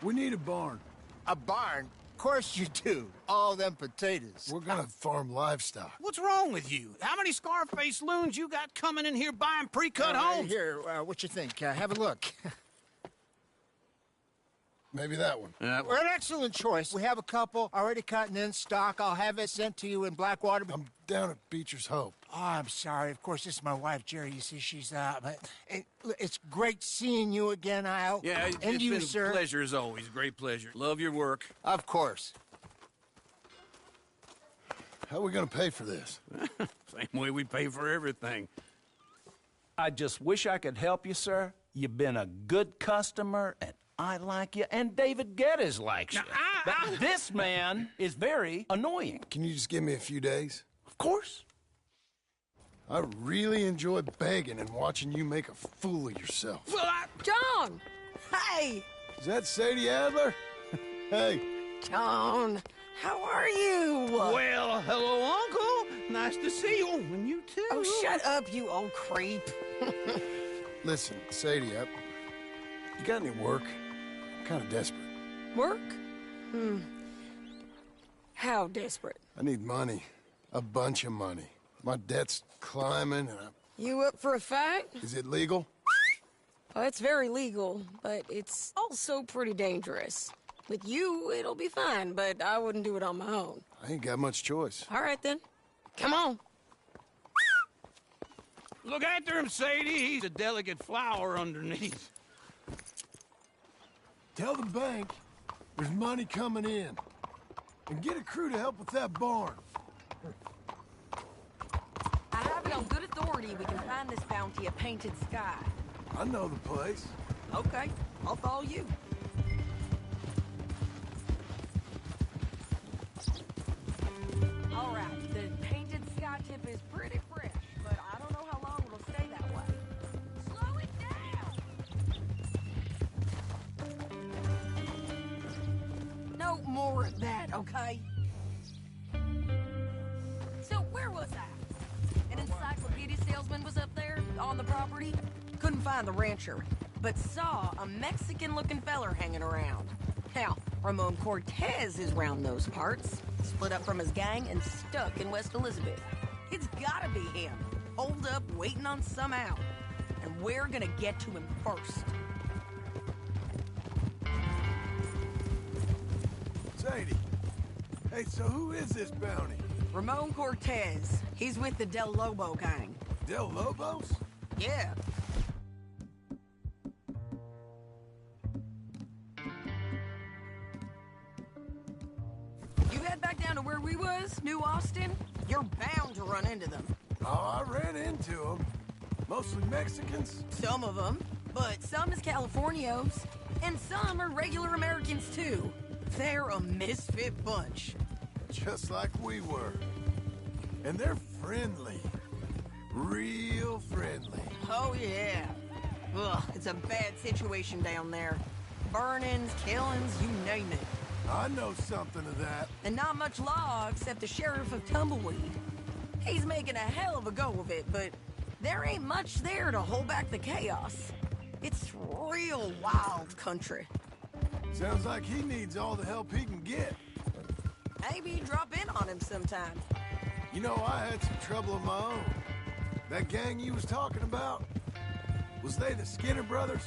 We need a barn. A barn? Of course you do. All them potatoes. We're gonna farm livestock. What's wrong with you? How many Scarface loons you got coming in here buying pre-cut homes? Here, what you think? Have a look. Maybe that one. We're an excellent choice. We have a couple already cut and in stock. I'll have it sent to you in Blackwater. I'm down at Beecher's Hope. Oh, I'm sorry. Of course, this is my wife, Jerry. You see, she's but it's great seeing you again, Al. Yeah, and it's you, been sir. a pleasure as always. Great pleasure. Love your work. Of course. How are we gonna pay for this? Same way we pay for everything. I just wish I could help you, sir. You've been a good customer, and I like you, and David Geddes likes you. But this man is very annoying. Can you just give me a few days? Of course. I really enjoy begging and watching you make a fool of yourself. Well, John! Hey! Is that Sadie Adler? Hey. John, how are you? Well, hello, Uncle. Nice to see you. And you too. Oh, shut up, you old creep. Listen, Sadie, you got any work? I'm kind of desperate. Work? How desperate? I need money. A bunch of money. My debt's climbing and You up for a fight? Is it legal? Well, it's very legal, but it's also pretty dangerous. With you, it'll be fine, but I wouldn't do it on my own. I ain't got much choice. All right, then. Come on. Look after him, Sadie. He's a delicate flower underneath. Tell the bank there's money coming in. And get a crew to help with that barn. I have it on good authority we can find this bounty at Painted Sky. I know the place. Okay, I'll follow you. All right, the Painted Sky tip is pretty fresh, but I don't know how long it'll stay that way. Slow it down! No more of that, okay? husband was up there on the property. Couldn't find the rancher, but saw a Mexican-looking feller hanging around. Now, Ramon Cortez is round those parts, split up from his gang and stuck in West Elizabeth. It's gotta be him, holed up waiting on some out. And we're gonna get to him first. Sadie. Hey, so who is this bounty? Ramon Cortez. He's with the Del Lobo gang. Del Lobos? Yeah. You head back down to where we was, New Austin, you're bound to run into them. Oh, I ran into them. Mostly Mexicans? Some of them, but some is Californios, and some are regular Americans too. They're a misfit bunch. Just like we were. And they're friendly. Real friendly. Oh, yeah. Ugh, it's a bad situation down there. Burnings, killings, you name it. I know something of that. And not much law except the sheriff of Tumbleweed. He's making a hell of a go of it, but there ain't much there to hold back the chaos. It's real wild country. Sounds like he needs all the help he can get. Maybe drop in on him sometime. You know, I had some trouble of my own. That gang you was talking about, was they the Skinner brothers?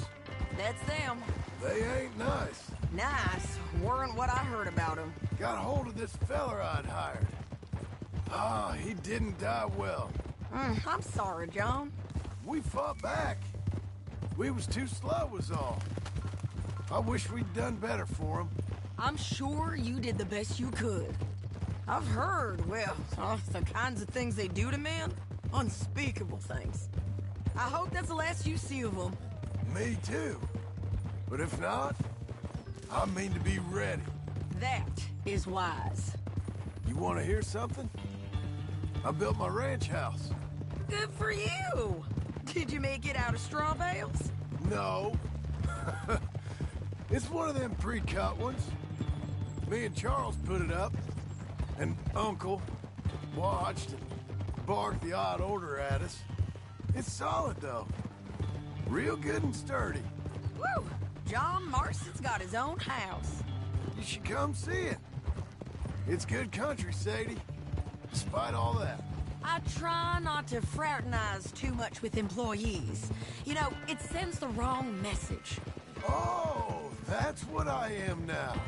That's them. They ain't nice. Nice weren't what I heard about them. Got a hold of this feller I'd hired. Ah, he didn't die well. I'm sorry, John. We fought back. We was too slow was all. I wish we'd done better for him. I'm sure you did the best you could. I've heard, well, the kinds of things they do to men. Unspeakable things. I hope that's the last you see of them. Me too. But if not, I mean to be ready. That is wise. You want to hear something? I built my ranch house. Good for you. Did you make it out of straw bales? No. It's one of them pre-cut ones. Me and Charles put it up, and Uncle watched and barked the odd order at us. It's solid, though. Real good and sturdy. Woo! John Marston's got his own house. You should come see it. It's good country, Sadie. Despite all that. I try not to fraternize too much with employees. You know, it sends the wrong message. Oh, that's what I am now.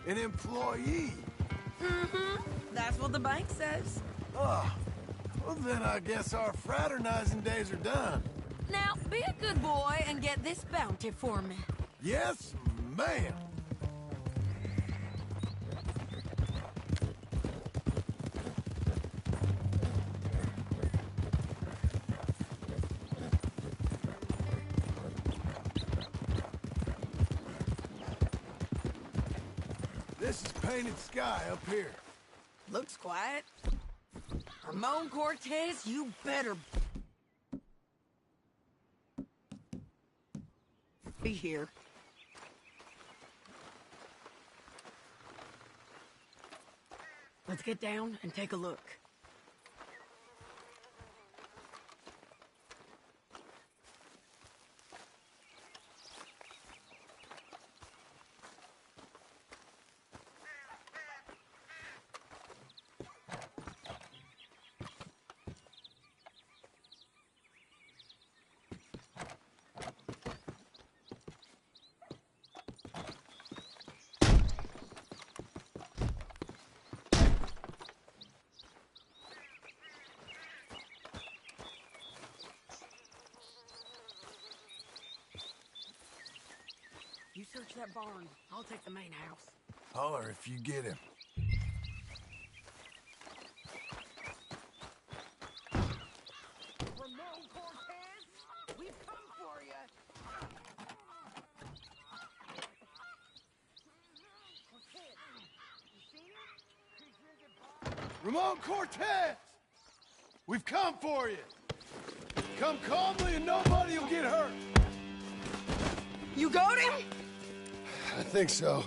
An employee. Mm-hmm. That's what the bank says. Oh, well then I guess our fraternizing days are done. Now, be a good boy and get this bounty for me. Yes, ma'am. This is painted sky up here. Looks quiet. Ramon Cortez, you better be here. Let's get down and take a look. You search that barn. I'll take the main house. Holler if you get him. Ramon Cortez, we've come for you. Ramon Cortez! We've come for you. Come calmly and nobody will get hurt. You got him? I think so.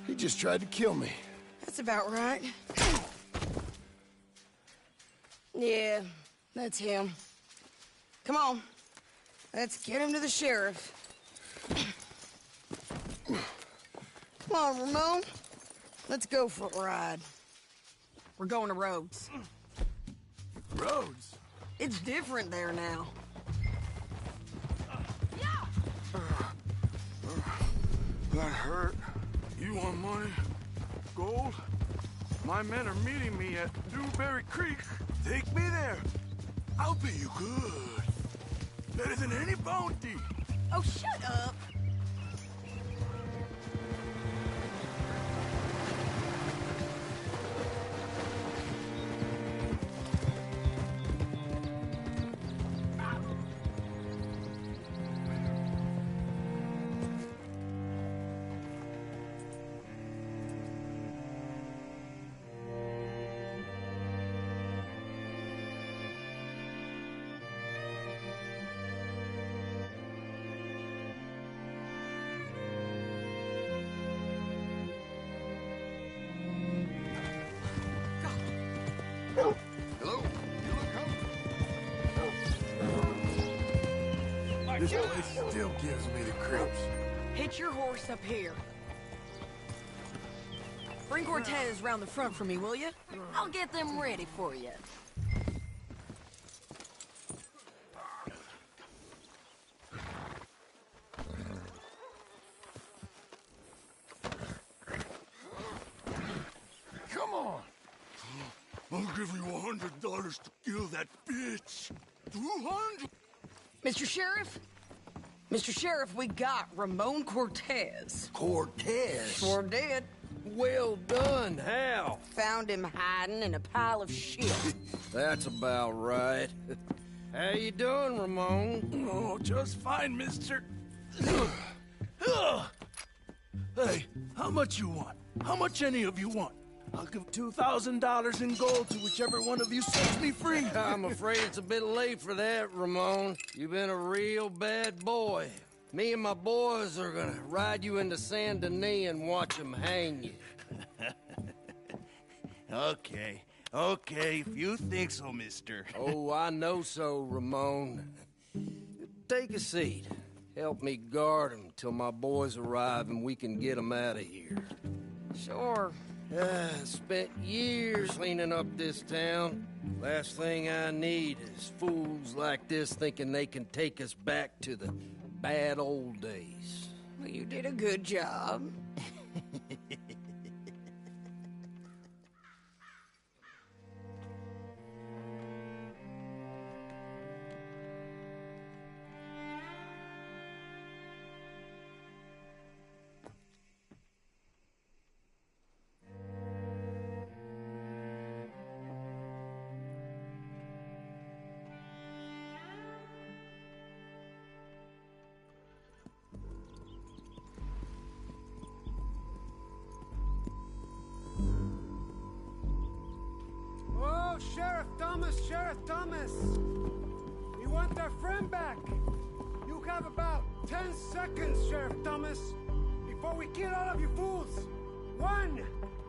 He just tried to kill me. That's about right. Yeah, that's him. Come on. Let's get him to the sheriff. Come on, Ramon. Let's go for a ride. We're going to Rhodes. Rhodes? It's different there now. That hurt. You want money? Gold? My men are meeting me at Dewberry Creek. Take me there. I'll pay you good. Better than any bounty. Oh, shut up. Hello? You look hungry. This place still gives me the creeps. Hitch your horse up here. Bring Cortez round the front for me, will you? I'll get them ready for you. Come on. I'll give you $100 to kill that bitch. 200. Mr. Sheriff? Mr. Sheriff, we got Ramon Cortez. Cortez? Sure did. Well done, Hal. Found him hiding in a pile of shit. That's about right. How you doing, Ramon? Oh, just fine, mister. Hey, how much you want? How much any of you want? I'll give $2,000 in gold to whichever one of you sets me free. I'm afraid it's a bit late for that, Ramon. You've been a real bad boy. Me and my boys are gonna ride you into Saint Denis and watch them hang you. Okay, if you think so, mister. Oh, I know so, Ramon. Take a seat. Help me guard them till my boys arrive and we can get them out of here. Sure. Spent years cleaning up this town. Last thing I need is fools like this thinking they can take us back to the bad old days. Well, you did a good job. Sheriff Thomas! We want our friend back! You have about 10 seconds, Sheriff Thomas, before we kill all of you fools! 1!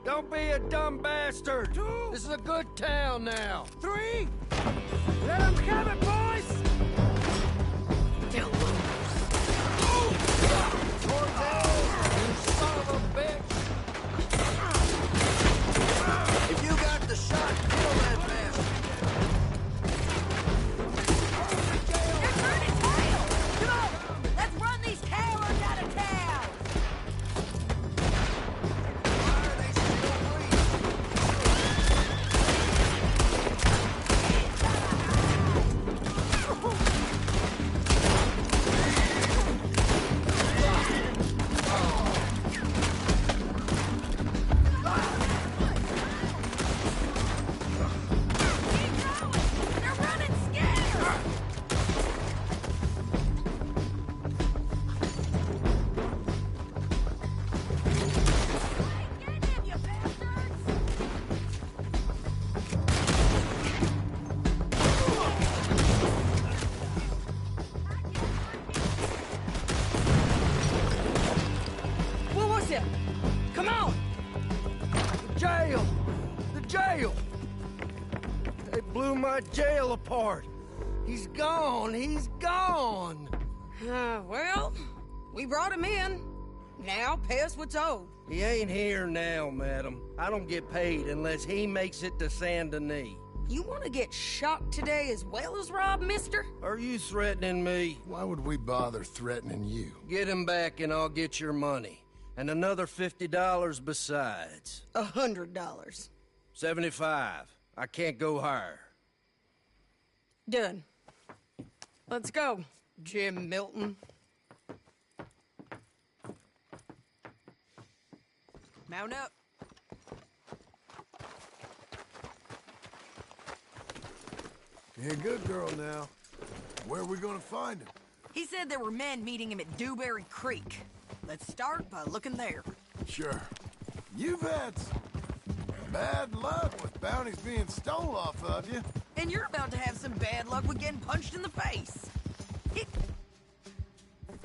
Don't be a dumb bastard! 2! This is a good town now! 3! Let them have it, boys! Kill them! Cortez, you son of a bitch! If you got the shot, kill that bastard! Jail apart. He's gone. He's gone. Well, we brought him in. Now pay us what's owed. He ain't here now, madam. I don't get paid unless he makes it to Saint Denis. You want to get shot today as well as Rob, mister? Are you threatening me? Why would we bother threatening you? Get him back and I'll get your money. And another $50 besides. $100. 75. I can't go higher. Done. Let's go, Jim Milton. Mount up. You're a good girl now. Where are we gonna find him? He said there were men meeting him at Dewberry Creek. Let's start by looking there. Sure. You've had some bad luck with bounties being stole off of you. And you're about to have some bad luck with getting punched in the face.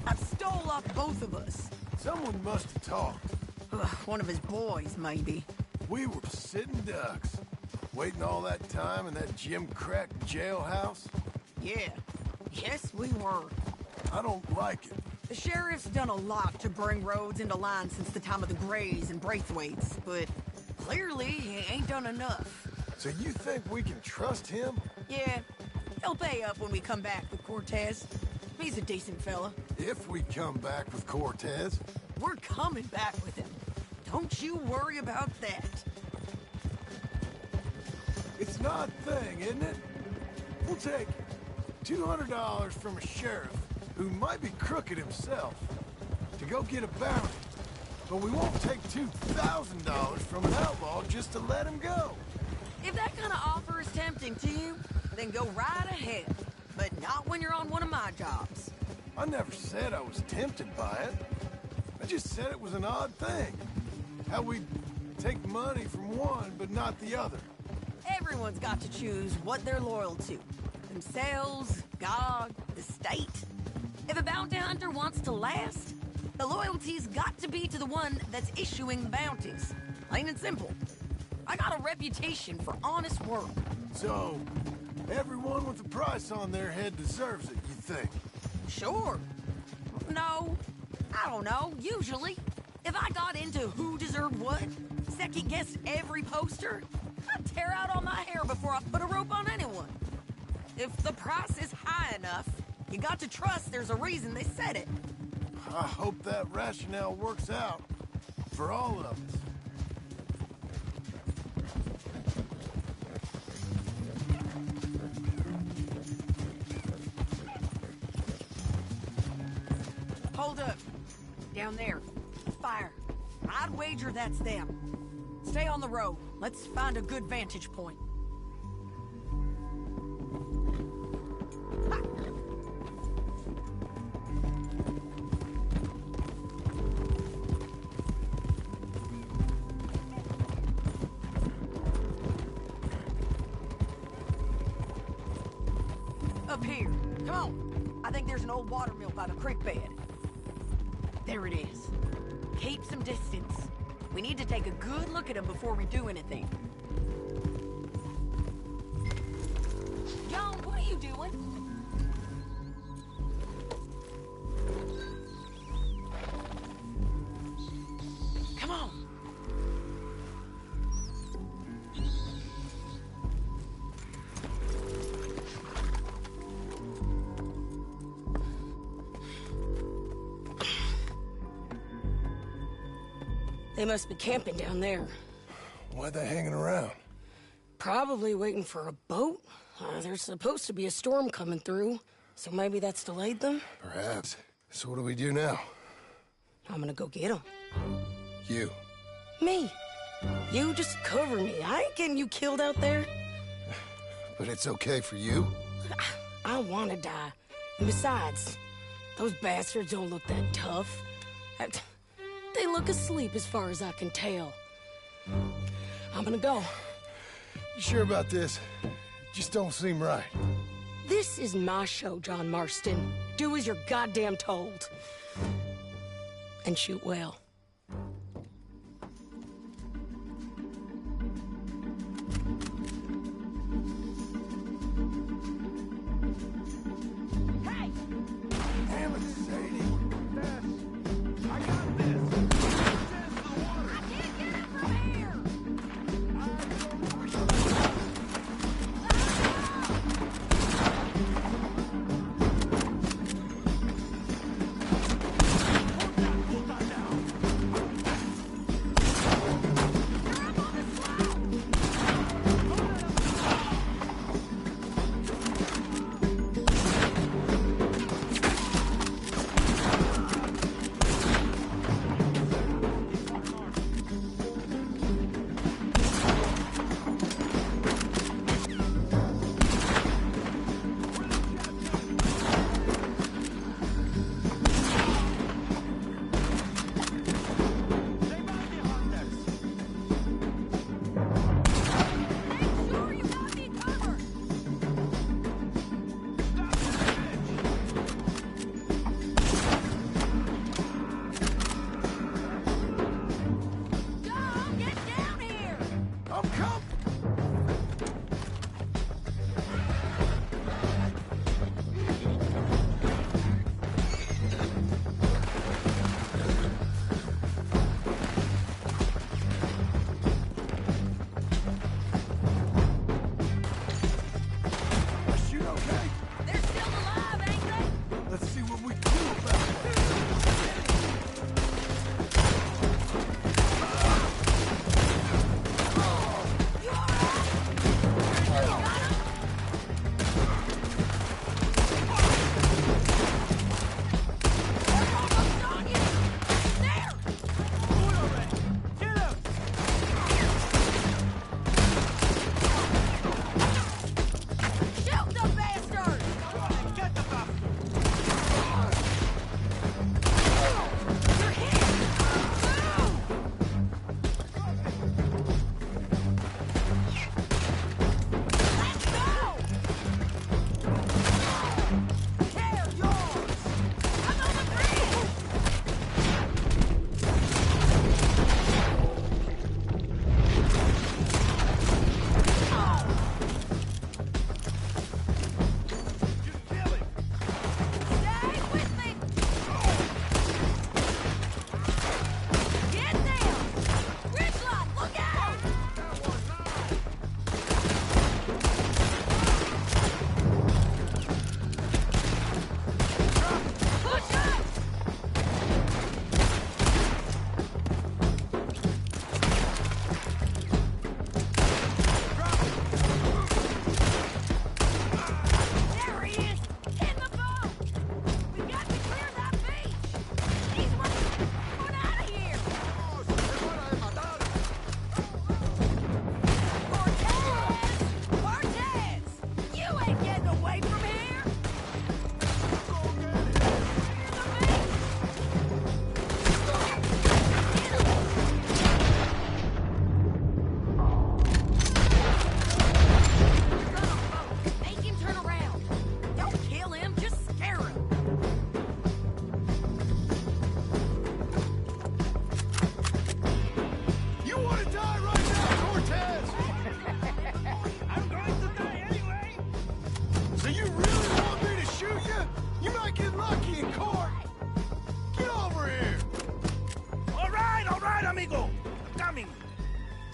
I stole off both of us. Someone must have talked. One of his boys, maybe. We were sitting ducks, waiting all that time in that Jim Crack jailhouse. Yeah. Yes, we were. I don't like it. The sheriff's done a lot to bring roads into line since the time of the Grays and Braithwaites, but clearly he ain't done enough. So you think we can trust him? Yeah. He'll pay up when we come back with Cortez. He's a decent fella. If we come back with Cortez. We're coming back with him. Don't you worry about that. It's an odd thing, isn't it? We'll take $200 from a sheriff who might be crooked himself to go get a bounty. But we won't take $2,000 from an outlaw just to let him go. If that kind of offer is tempting to you, then go right ahead. But not when you're on one of my jobs. I never said I was tempted by it. I just said it was an odd thing. How we take money from one, but not the other. Everyone's got to choose what they're loyal to. Themselves, God, the state. If a bounty hunter wants to last, the loyalty's got to be to the one that's issuing the bounties. Plain and simple. I got a reputation for honest work. So, everyone with a price on their head deserves it, you think? Sure. No, I don't know, usually. If I got into who deserved what, second-guessed every poster, I'd tear out all my hair before I put a rope on anyone. If the price is high enough, you got to trust there's a reason they said it. I hope that rationale works out for all of us. Hold up. Down there. Fire. I'd wager that's them. Stay on the road. Let's find a good vantage point. Ha! Up here. Come on. I think there's an old watermill by the creek bed. There it is. Keep some distance. We need to take a good look at him before we do anything. John, what are you doing? Come on. They must be camping down there. Why are they hanging around? Probably waiting for a boat. There's supposed to be a storm coming through, so maybe that's delayed them? Perhaps. So what do we do now? I'm gonna go get them. You. Me. You just cover me. I ain't getting you killed out there. But it's okay for you? I want to die. And besides, those bastards don't look that tough. They look asleep as far as I can tell. I'm gonna go. You sure about this? Just don't seem right. This is my show, John Marston. Do as you're goddamn told. And shoot well.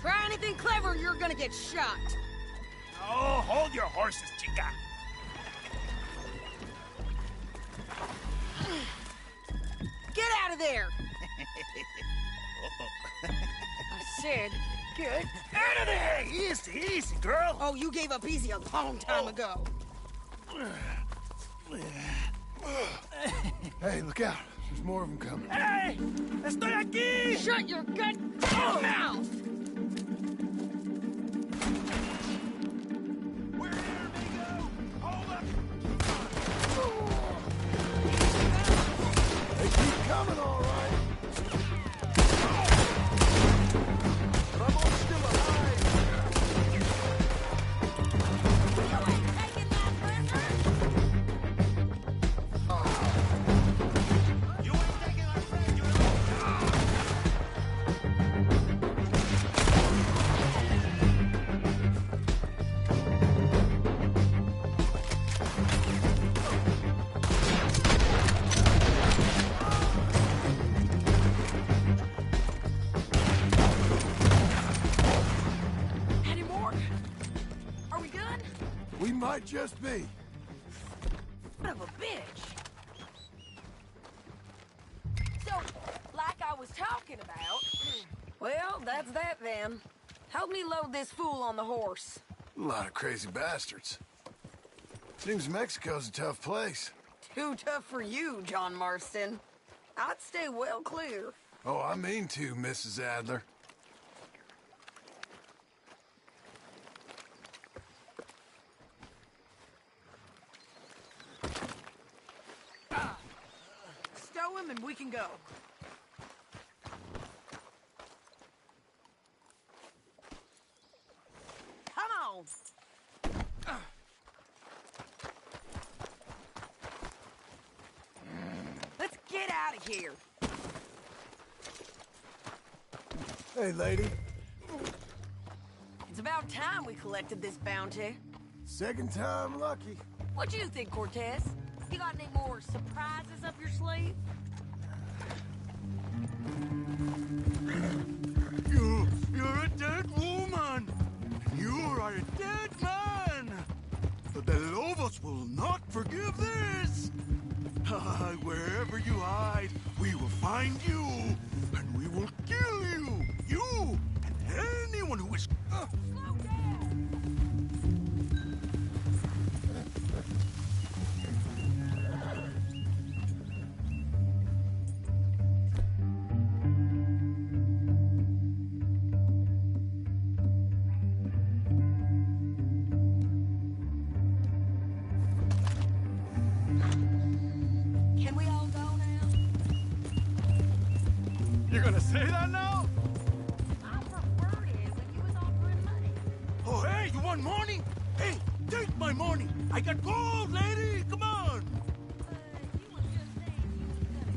Try anything clever, you're gonna get shot. Oh, hold your horses, chica. Get out of there! I said, get out of there! Easy, easy, girl. Oh, you gave up easy a long time ago. Hey, look out. There's more of them coming. Hey! Estoy aquí! Shut your goddamn mouth! We're here, amigo! Hold up! They keep coming, all right. But I'm all still alive. Might just be. Son of a bitch. So, like I was talking about... Well, that's that then. Help me load this fool on the horse. A lot of crazy bastards. Seems Mexico's a tough place. Too tough for you, John Marston. I'd stay well clear. Oh, I mean to, Mrs. Adler. Stow him and we can go. Come on! Let's get out of here. Hey, lady. It's about time we collected this bounty. Second time lucky. What do you think, Cortez? You got any more surprises up your sleeve? You're a dead woman. You are a dead man. The Lobos will not forgive this. Wherever you hide, we will find you, and we will kill you. You and anyone who is... Slow down! Can we all go now? You're gonna say that now? I preferred it when you was offering money. Oh, hey, you want money? Hey, take my money. I got gold, lady. Come on. You was just saying you was gonna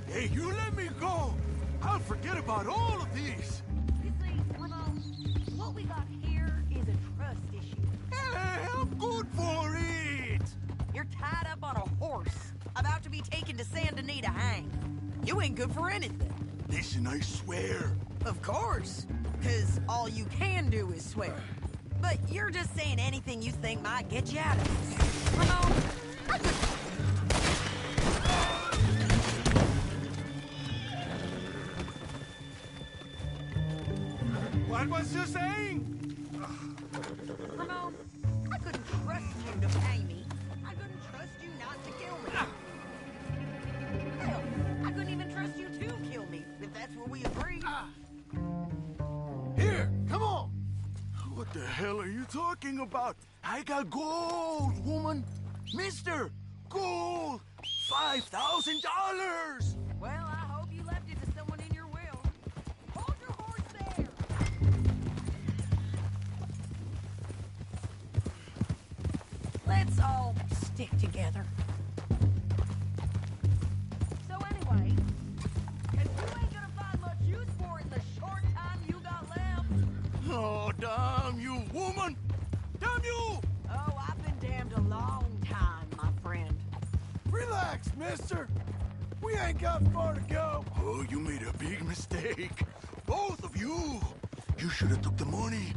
give it. Hey, you let me go. I'll forget about all of these. You see, Ramon, what we got here is a trust issue. Hey, I'm good for it. You're tied up on a horse, about to be taken to Saint Denis to hang. You ain't good for anything. Listen, I swear. Of course, because all you can do is swear. But you're just saying anything you think might get you out of this. Ramon, I could... What was you saying? Ramon, I couldn't trust you to pay me. I couldn't trust you not to kill me. Hell, I couldn't even trust you to kill me, if that's what we agreed. Here, come on. What the hell are you talking about? I got gold, woman. Mister, gold. $5,000. Well, I hope you left it to someone in your will. Hold your horse there. Let's all stick together. So anyway, if you ain't gonna find much use for it in the short time you got left... Oh, damn you, woman. Damn you. Oh, I've been damned a long time, my friend. Relax, mister. We ain't got far to go. Oh, you made a big mistake. Both of you. You should have took the money.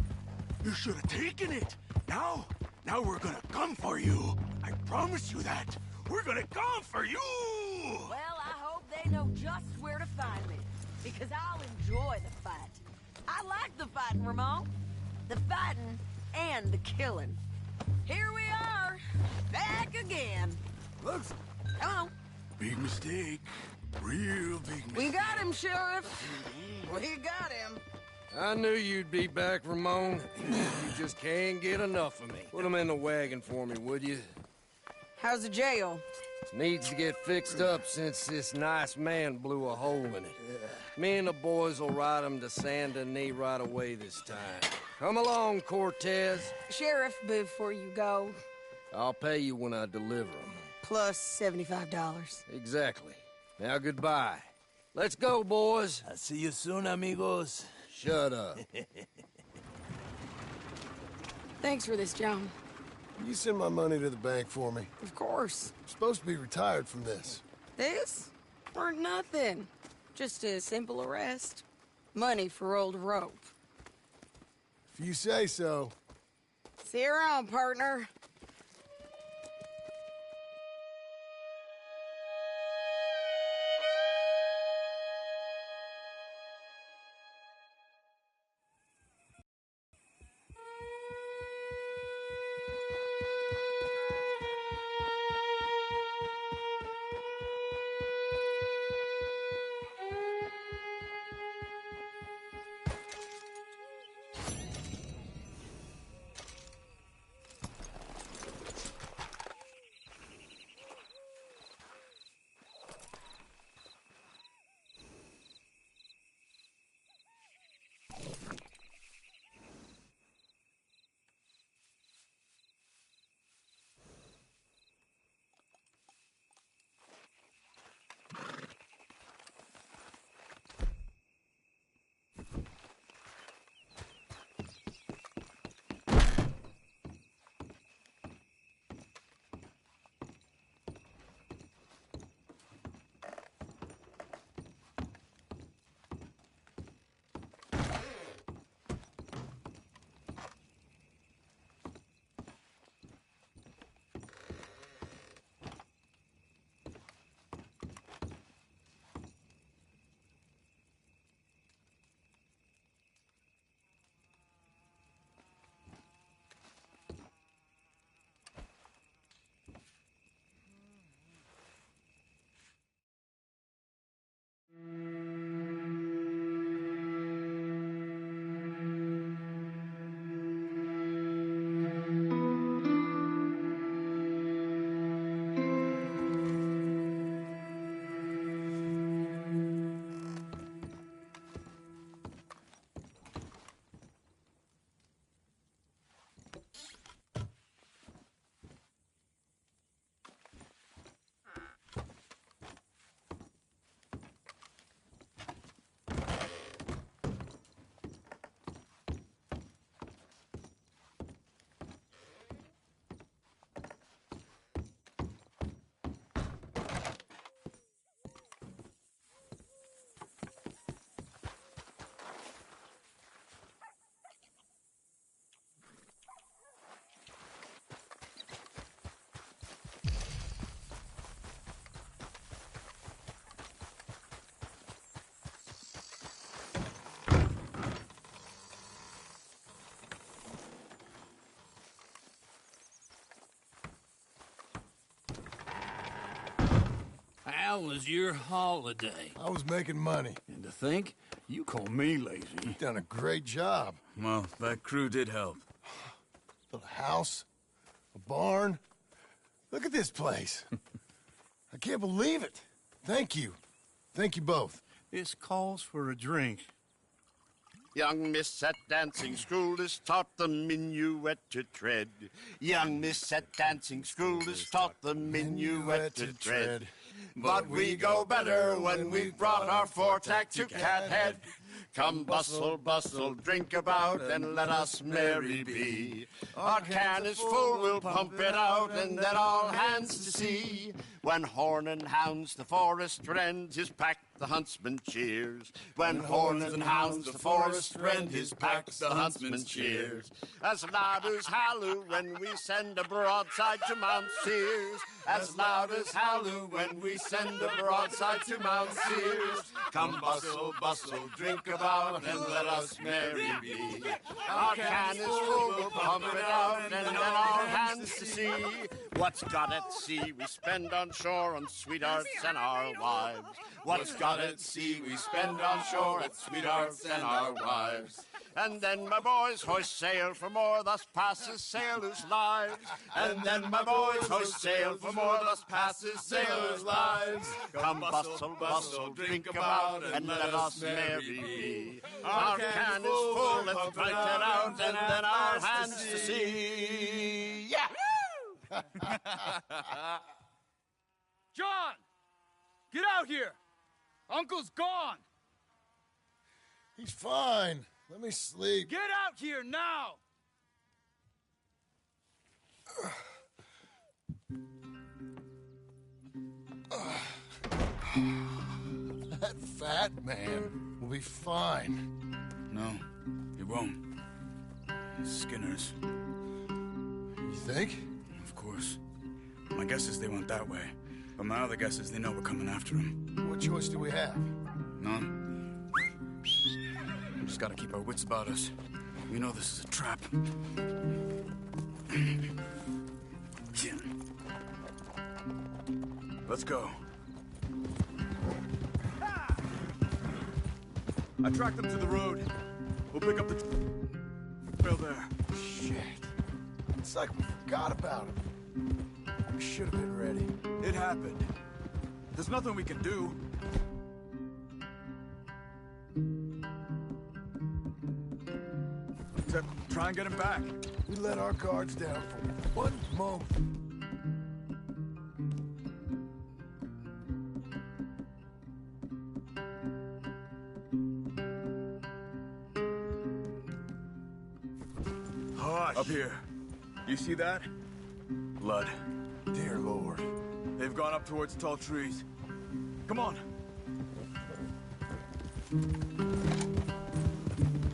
You should have taken it. Now we're gonna come for you. I promise you that. We're gonna come for you! Well, I hope they know just where to find me, because I'll enjoy the fight. I like the fighting, Ramon. The fighting and the killing. Here we are, back again. Looks... Come on. Big mistake. Real big mistake. We got him, Sheriff. We got him. I knew you'd be back, Ramon. You just can't get enough of me. Put him in the wagon for me, would you? How's the jail? Needs to get fixed up since this nice man blew a hole in it. Me and the boys will ride him to Saint Denis right away this time. Come along, Cortez. Sheriff, before you go... I'll pay you when I deliver him. Plus $75. Exactly. Now goodbye. Let's go, boys. I'll see you soon, amigos. Shut up. Thanks for this, John. You send my money to the bank for me. Of course. I'm supposed to be retired from this. This? Or nothing. Just a simple arrest. Money for old rope. If you say so. See you around, partner. How was your holiday? I was making money. And to think, you call me lazy. You've done a great job. Well, that crew did help. Built a house, a barn. Look at this place. I can't believe it. Thank you. Thank you both. This calls for a drink. Young miss at dancing school is taught the minuet to tread. Young miss at dancing school is taught the minuet to tread. But we go better when we've brought our four-tack to Cathead. Come bustle, bustle, drink about, and let us merry be. Our can is full, we'll pump it out, and then all hands to see. When horn and hounds the forest rend, 'tis pack the huntsman cheers. When horns and hounds the forest rend his packs, the huntsman cheers. As loud as halloo when we send a broadside to Mount Sears. As loud as halloo when we send a broadside to Mount Sears. Come bustle, bustle, drink about, and let us merry be. Our can is full, we'll pump it out, and then all hands to sea. What's got at sea we spend on shore on sweethearts and our wives. What's got at sea we spend on shore at sweethearts and our wives. And then my boys hoist sail for more, thus passes sailors' lives. And then my boys hoist sail for more, thus passes sailors' lives. Come bustle, bustle, drink about, and let us merry be. Our can is full, let's drink it out, and then our hands to sea. Yeah! John! Get out here! Uncle's gone! He's fine. Let me sleep. Get out here now! That fat man will be fine. No, he won't. Skinner's. You think? Of course. My guess is they went that way. But my other guess is they know we're coming after him. What choice do we have? None. We just gotta keep our wits about us. We know this is a trap. Let's go. I tracked them to the road. We'll pick up the trail there. Shit. It's like we forgot about him. We should have been ready. It happened. There's nothing we can do. Except try and get him back. We let our guards down for one moment. Hush. Up here. You see that? Blood. Dear Lord. They've gone up towards tall trees. Come on.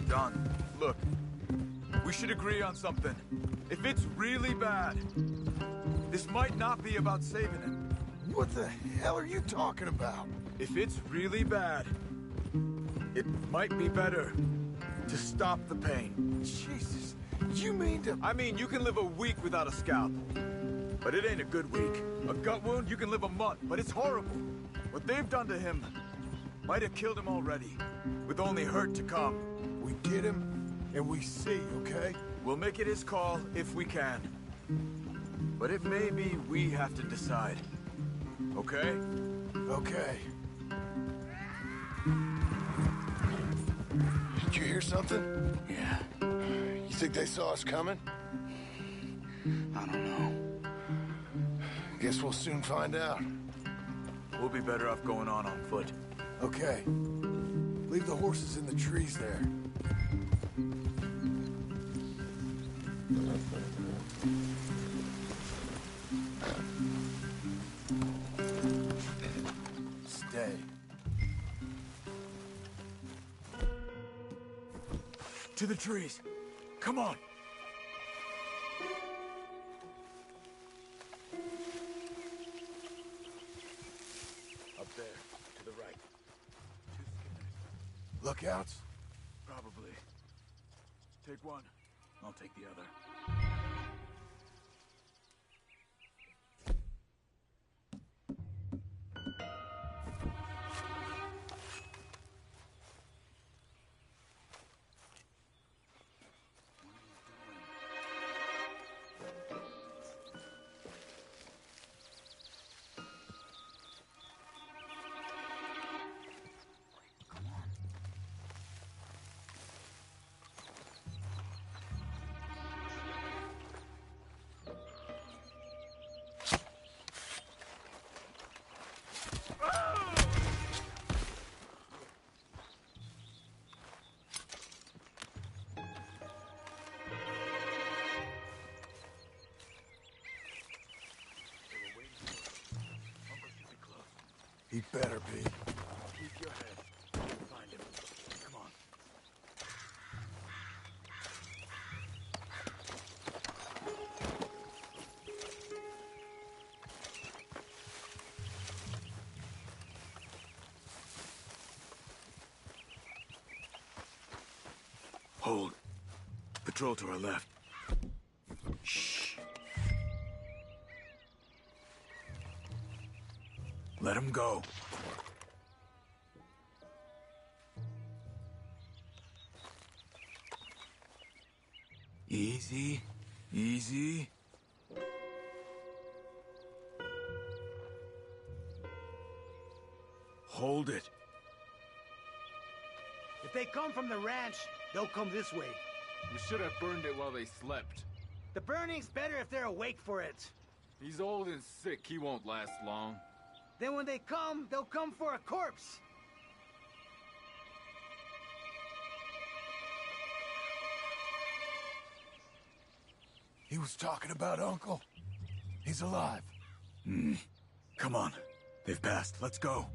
John, look. We should agree on something. If it's really bad, this might not be about saving him. What the hell are you talking about? If it's really bad, it might be better to stop the pain. Jesus, you mean to... I mean, you can live a week without a scalpel, but it ain't a good week. A gut wound, you can live a month, but it's horrible. What they've done to him might have killed him already, with only hurt to come. We get him, and we see, okay? We'll make it his call if we can. But it may be we have to decide. Okay? Okay. Did you hear something? Yeah. You think they saw us coming? I don't know. Guess we'll soon find out. We'll be better off going on foot. Okay. Leave the horses in the trees there. Stay. To the trees. Come on. Up there, to the right. Two Skinners. Lookouts? Probably. Take one. I'll take the other. He better be. Keep Hold. Patrol to our left. Shh. Let him go. Easy. Easy. Hold it. If they come from the ranch, they'll come this way. We should have burned it while they slept. The burning's better if they're awake for it. He's old and sick. He won't last long. Then when they come, they'll come for a corpse. He was talking about Uncle. He's alive. Come on. They've passed. Let's go.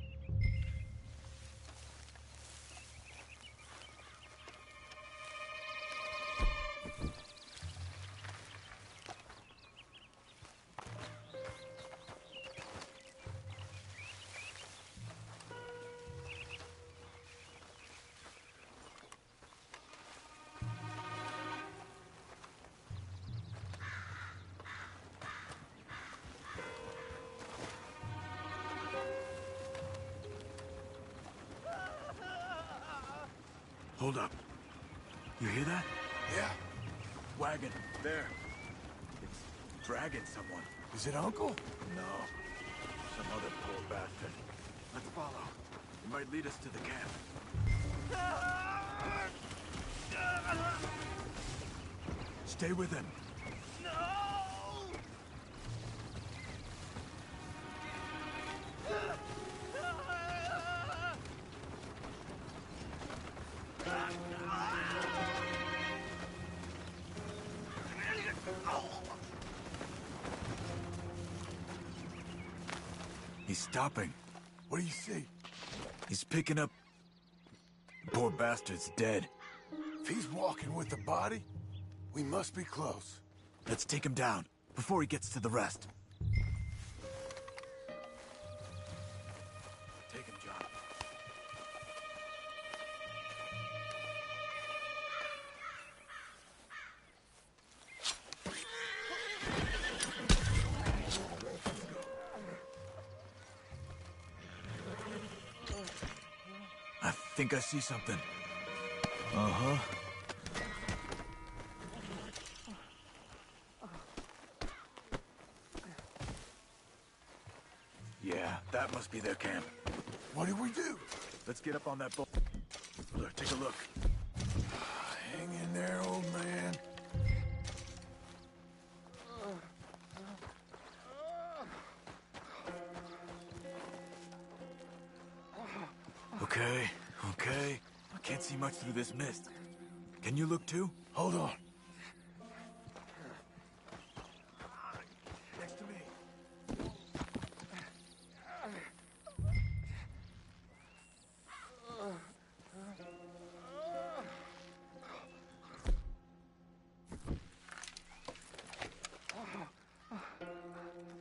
Hold up. You hear that? Yeah. Wagon. There. It's dragging someone. Is it Uncle? No. Some other poor bastard. Let's follow. It might lead us to the camp. Stay with him. He's stopping. What do you see? He's picking up... Poor bastard's dead. If he's walking with the body, we must be close. Let's take him down, before he gets to the rest. Take him, John. I think I see something. Uh-huh. Yeah, that must be their camp. What do we do? Let's get up on that boat. Look, take a look. Hang in there, old man. Okay, okay. I can't see much through this mist. Can you look too? Hold on. Next to me.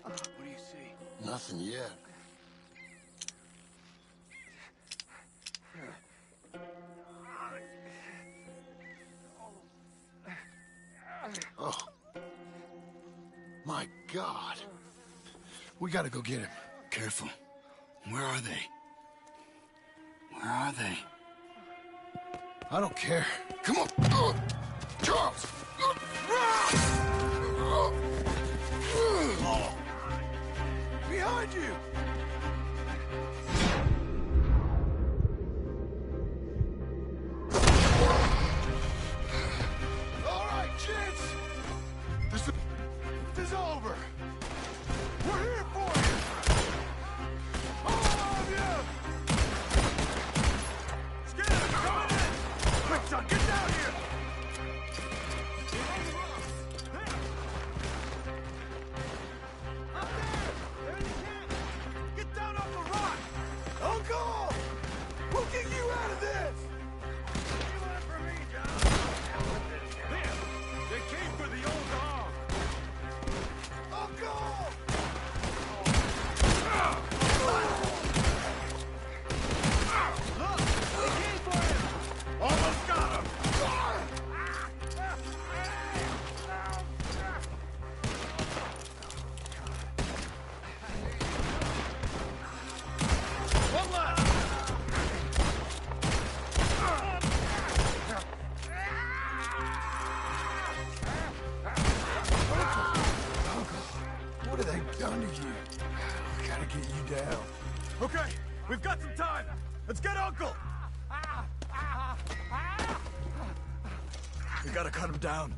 What do you see? Nothing yet. Oh. My God. We gotta go get him. Careful. Where are they? Where are they? I don't care. Come on. Charles! Behind you! All right, kids! This is over. We're here for you! All of you! Skinner, coming in! Quick, son, get down here! Up there! They're in the camp! done to you? I gotta get you down. Okay, we've got some time. Let's get Uncle. We gotta cut him down.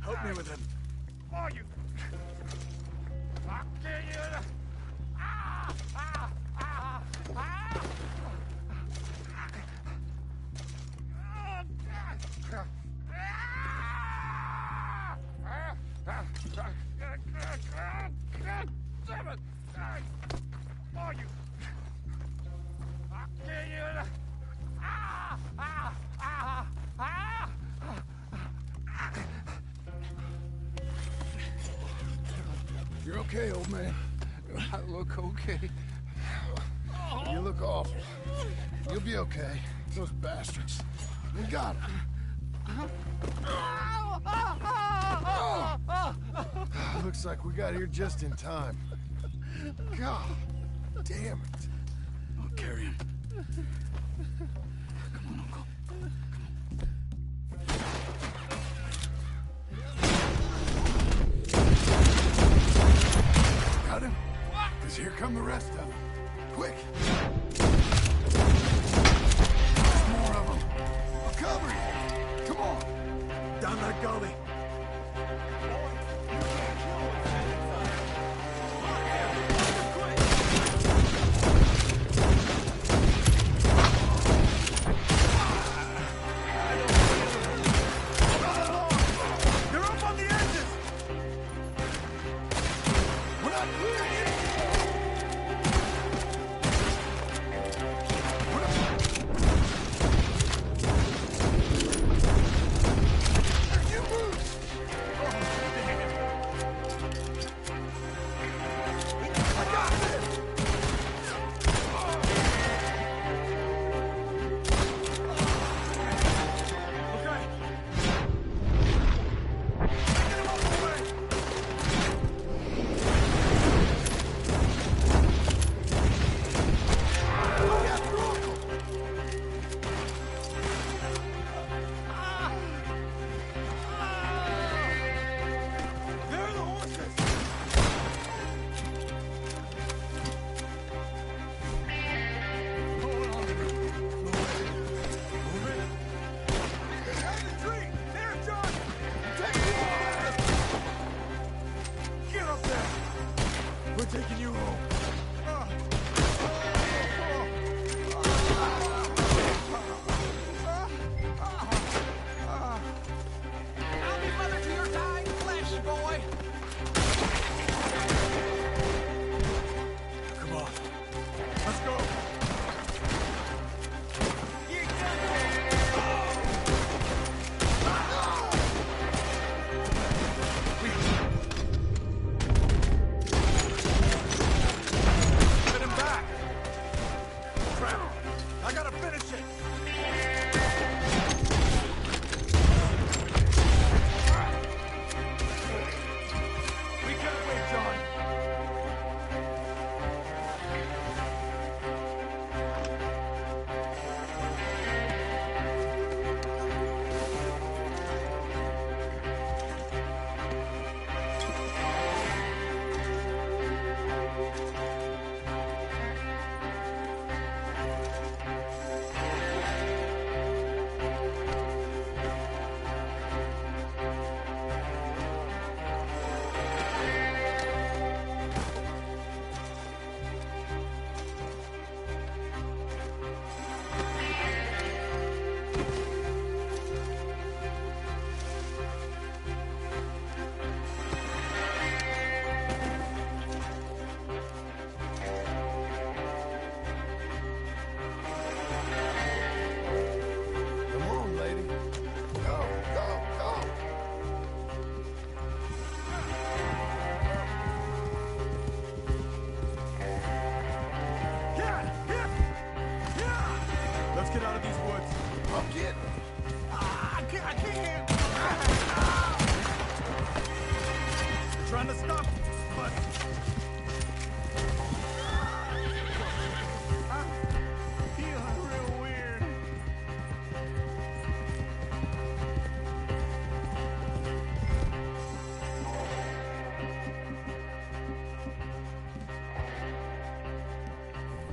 Help me with him. Oh, you. You're okay, old man. I look okay. You look awful. You'll be okay. Those bastards. We got him. Looks like we got here just in time. God damn it. I'll carry him. Come on, Uncle. Got him? Because here come the rest of them. Quick! There's more of them. I'll cover you. Come on. Down that gully.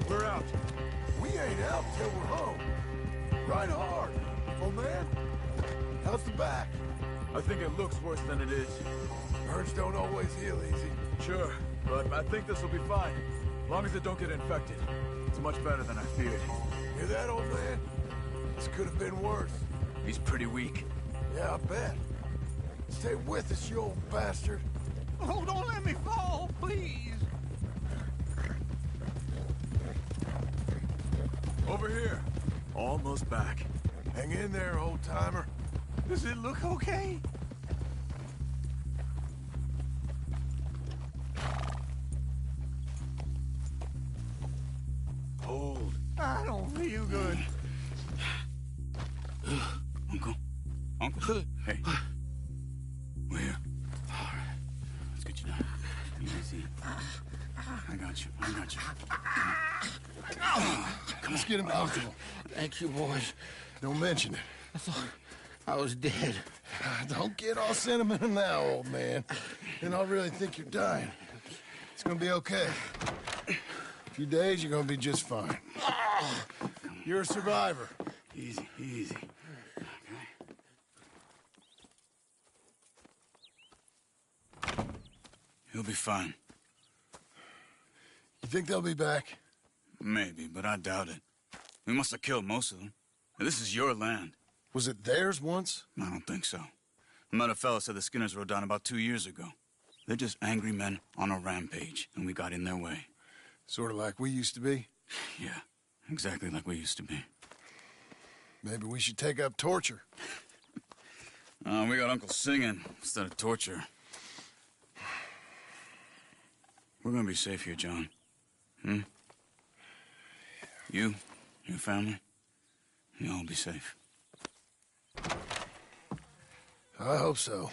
We're out. We ain't out till we're home. Right hard. Oh, man. How's the back? I think it looks worse than it is. Burns don't always heal easy. Sure, but I think this will be fine. As long as it don't get infected. It's much better than I feared. Hear that, old man? This could have been worse. He's pretty weak. Yeah, I bet. Stay with us, you old bastard. Oh, don't let me fall, please. Over here. Almost back. Hang in there, old-timer. Does it look okay? Hold. I don't feel good. Uncle. Hey. We're here. All right. Let's get you down. Easy. I got you. Come on. Let's get him comfortable. Thank you, boys. Don't mention it. I thought I was dead. Don't get all sentimental now, old man. Then I'll really think you're dying. It's gonna be okay. A few days, you're gonna be just fine. You're a survivor. Easy. Okay. He'll be fine. You think they'll be back? Maybe, but I doubt it. We must have killed most of them. This is your land. Was it theirs once? I don't think so. I met a fella said the Skinners rode down about 2 years ago. They're just angry men on a rampage, and we got in their way. Sort of like we used to be? Yeah, exactly like we used to be. Maybe we should take up torture. We got Uncle singing instead of torture. We're gonna be safe here, John. You, your family, you'll all be safe. I hope so.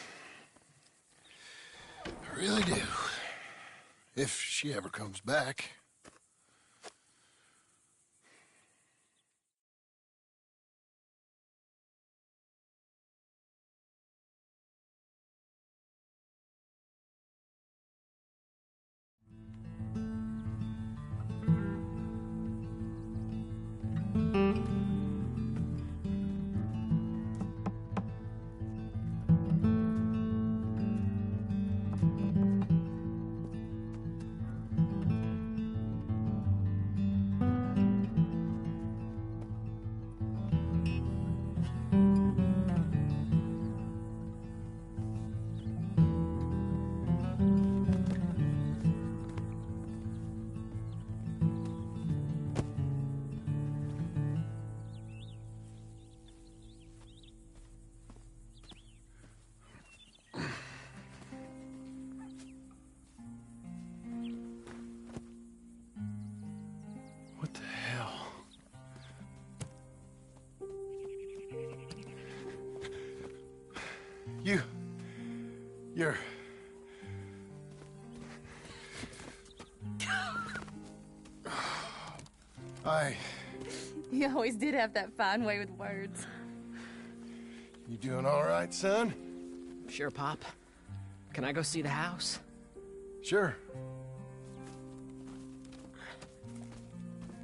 I really do. If she ever comes back. What the hell? You're... You always did have that fine way with words. You doing all right, son? Sure, Pop. Can I go see the house? Sure.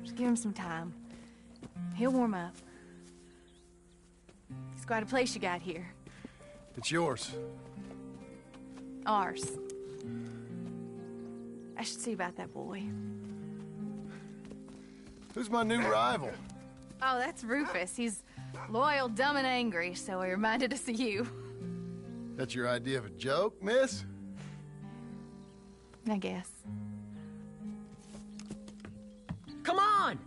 Just give him some time. He'll warm up. It's quite a place you got here. It's yours. Ours. I should see about that boy. Who's my new rival? Oh, that's Rufus. He's loyal, dumb, and angry, so he reminded us of you. That's your idea of a joke, miss? I guess. Come on!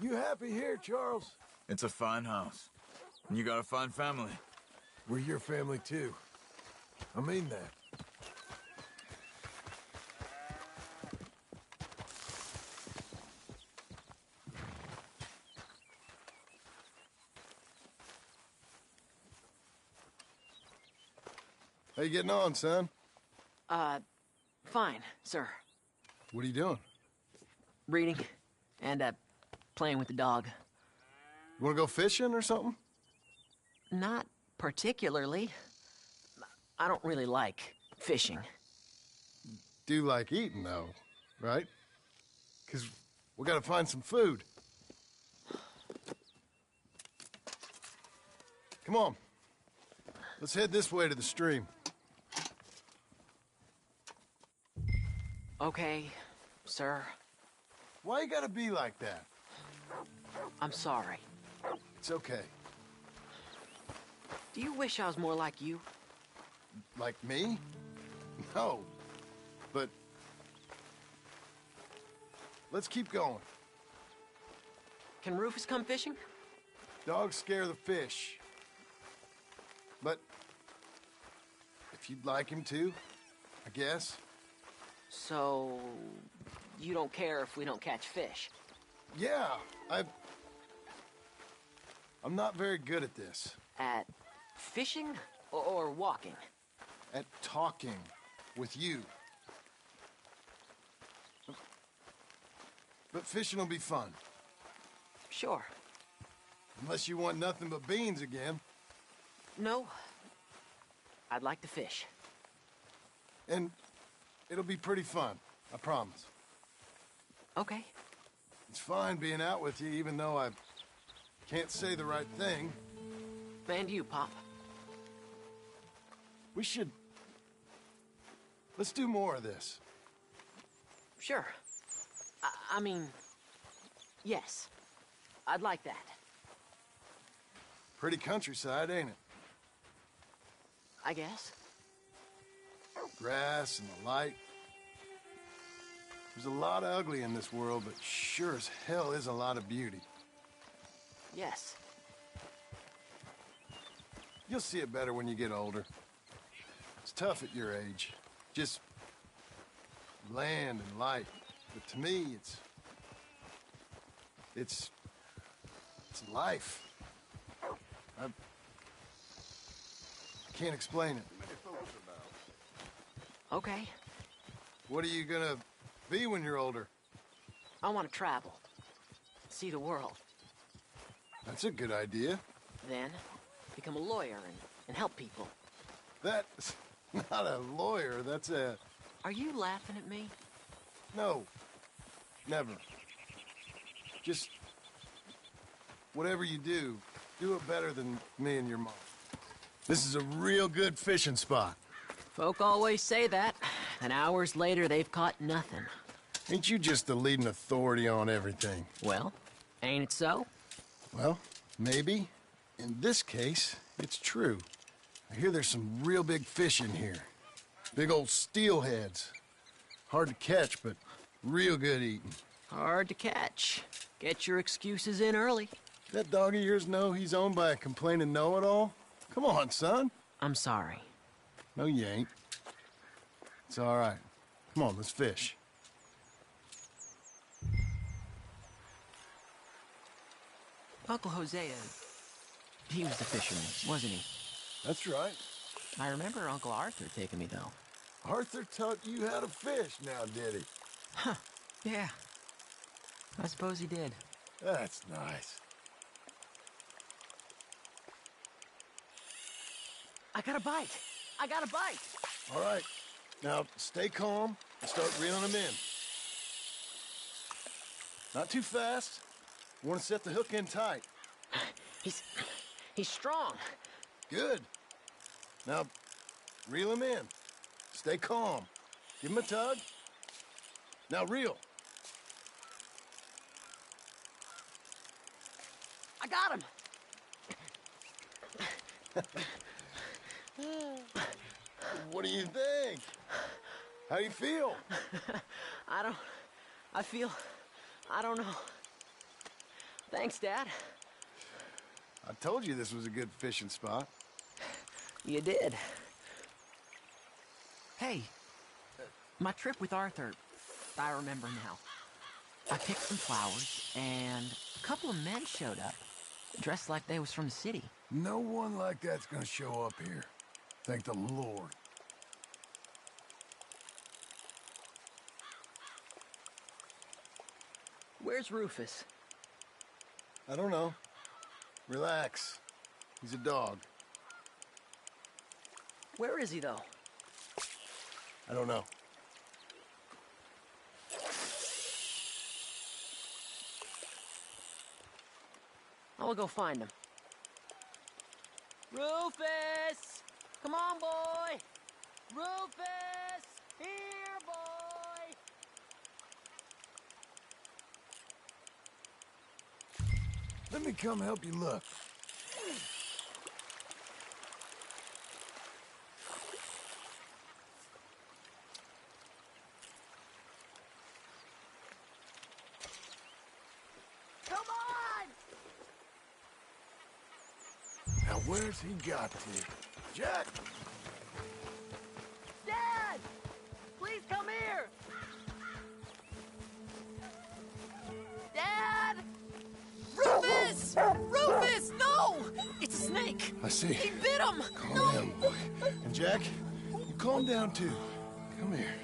You happy here, Charles? It's a fine house. And you got a fine family. We're your family, too. I mean that. How you getting on, son? Fine, sir. What are you doing? Reading and, playing with the dog. You wanna go fishing or something? Not particularly. I don't really like fishing. Do like eating, though, right? 'Cause we gotta find some food. Come on. Let's head this way to the stream. Okay, sir. Why you gotta be like that? I'm sorry. It's okay. Do you wish I was more like you? Like me? No. But let's keep going. Can Rufus come fishing? Dogs scare the fish. But if you'd like him to, I guess. So you don't care if we don't catch fish? Yeah, I'm not very good at this. At fishing or walking? At talking with you. But fishing will be fun. Sure. Unless you want nothing but beans again. No. I'd like to fish. And it'll be pretty fun, I promise. Okay. It's fine being out with you, even though I can't say the right thing. And you, Pop. We should... Let's do more of this. Sure. I mean, yes. I'd like that. Pretty countryside, ain't it? I guess. Grass and the light. There's a lot of ugly in this world, but sure as hell is a lot of beauty. Yes. You'll see it better when you get older. It's tough at your age. Just land and light. But to me, it's life. I can't explain it. Okay. What are you gonna be when you're older? I want to travel. See the world. That's a good idea. Then become a lawyer and help people. That's not a lawyer, that's a... Are you laughing at me? No. Never. Just... whatever you do it better than me and your mom. This is a real good fishing spot. Folk always say that, and hours later they've caught nothing. Ain't you just the leading authority on everything? Well, ain't it so? Well, maybe. In this case, it's true. I hear there's some real big fish in here. Big old steelheads. Hard to catch, but real good eating. Hard to catch. Get your excuses in early. That dog of yours know he's owned by a complaining know-it-all? Come on, son. I'm sorry. No, you ain't. It's all right. Come on, let's fish. Uncle Hosea, he was the fisherman, wasn't he? That's right. I remember Uncle Arthur taking me, though. Arthur taught you how to fish now, did he? Huh. Yeah. I suppose he did. That's nice. I got a bite. I got a bite. All right. Now, stay calm and start reeling them in. Not too fast. You want to set the hook in tight. He's strong. Good. Now, reel him in. Stay calm. Give him a tug. Now reel. I got him. What do you think? How do you feel? I don't know. Thanks, Dad. I told you this was a good fishing spot. You did. Hey, my trip with Arthur, I remember now. I picked some flowers, and a couple of men showed up, dressed like they was from the city. No one like that's gonna show up here. Thank the Lord. Where's Rufus? I don't know. Relax. He's a dog. Where is he, though? I don't know. I'll go find him. Rufus! Come on, boy! Rufus! Here, boy! Let me come help you look. Come on! Now where's he got to? Jack! Dad! Please come here! Dad! Rufus! Rufus, no! It's a snake! I see. He bit him! Calm down, boy. And Jack, you calm down too. Come here.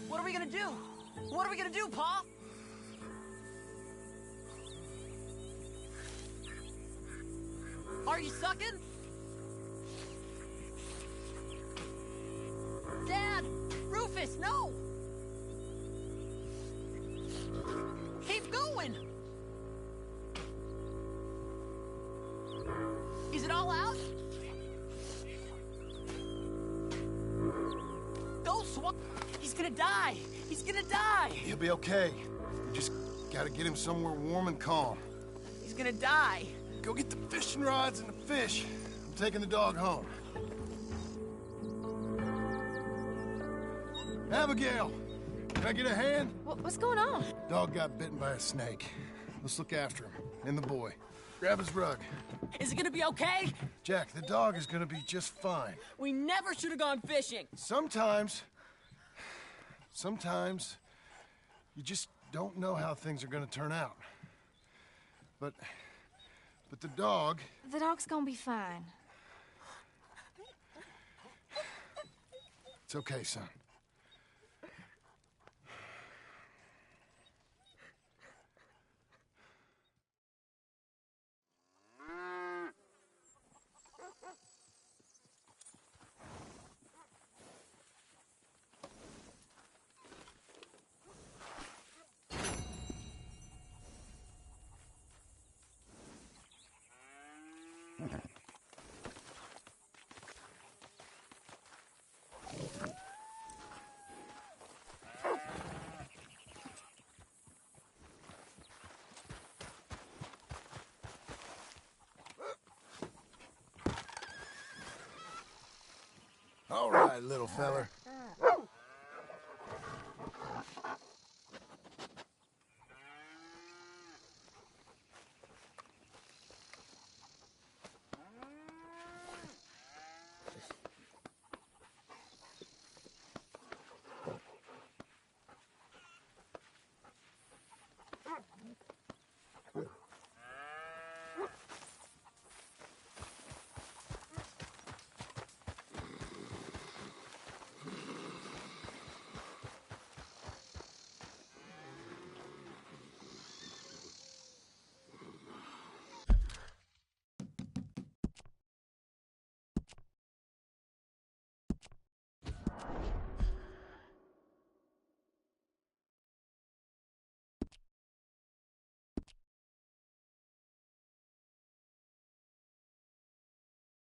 What are we gonna do? What are we gonna do, Pa? Are you sucking? Dad! Rufus, no! Keep going! Is it all out? Go, Swamp! He's gonna die! He's gonna die! He'll be okay. We just gotta get him somewhere warm and calm. He's gonna die! Go get the fishing rods and the fish. I'm taking the dog home. Abigail! Can I get a hand? What's going on? Dog got bitten by a snake. Let's look after him. And the boy. Grab his rug. Is it gonna be okay? Jack, the dog is gonna be just fine. We never should have gone fishing! Sometimes you just don't know how things are gonna turn out. But the dog... The dog's gonna be fine. It's okay, son. All right, little feller.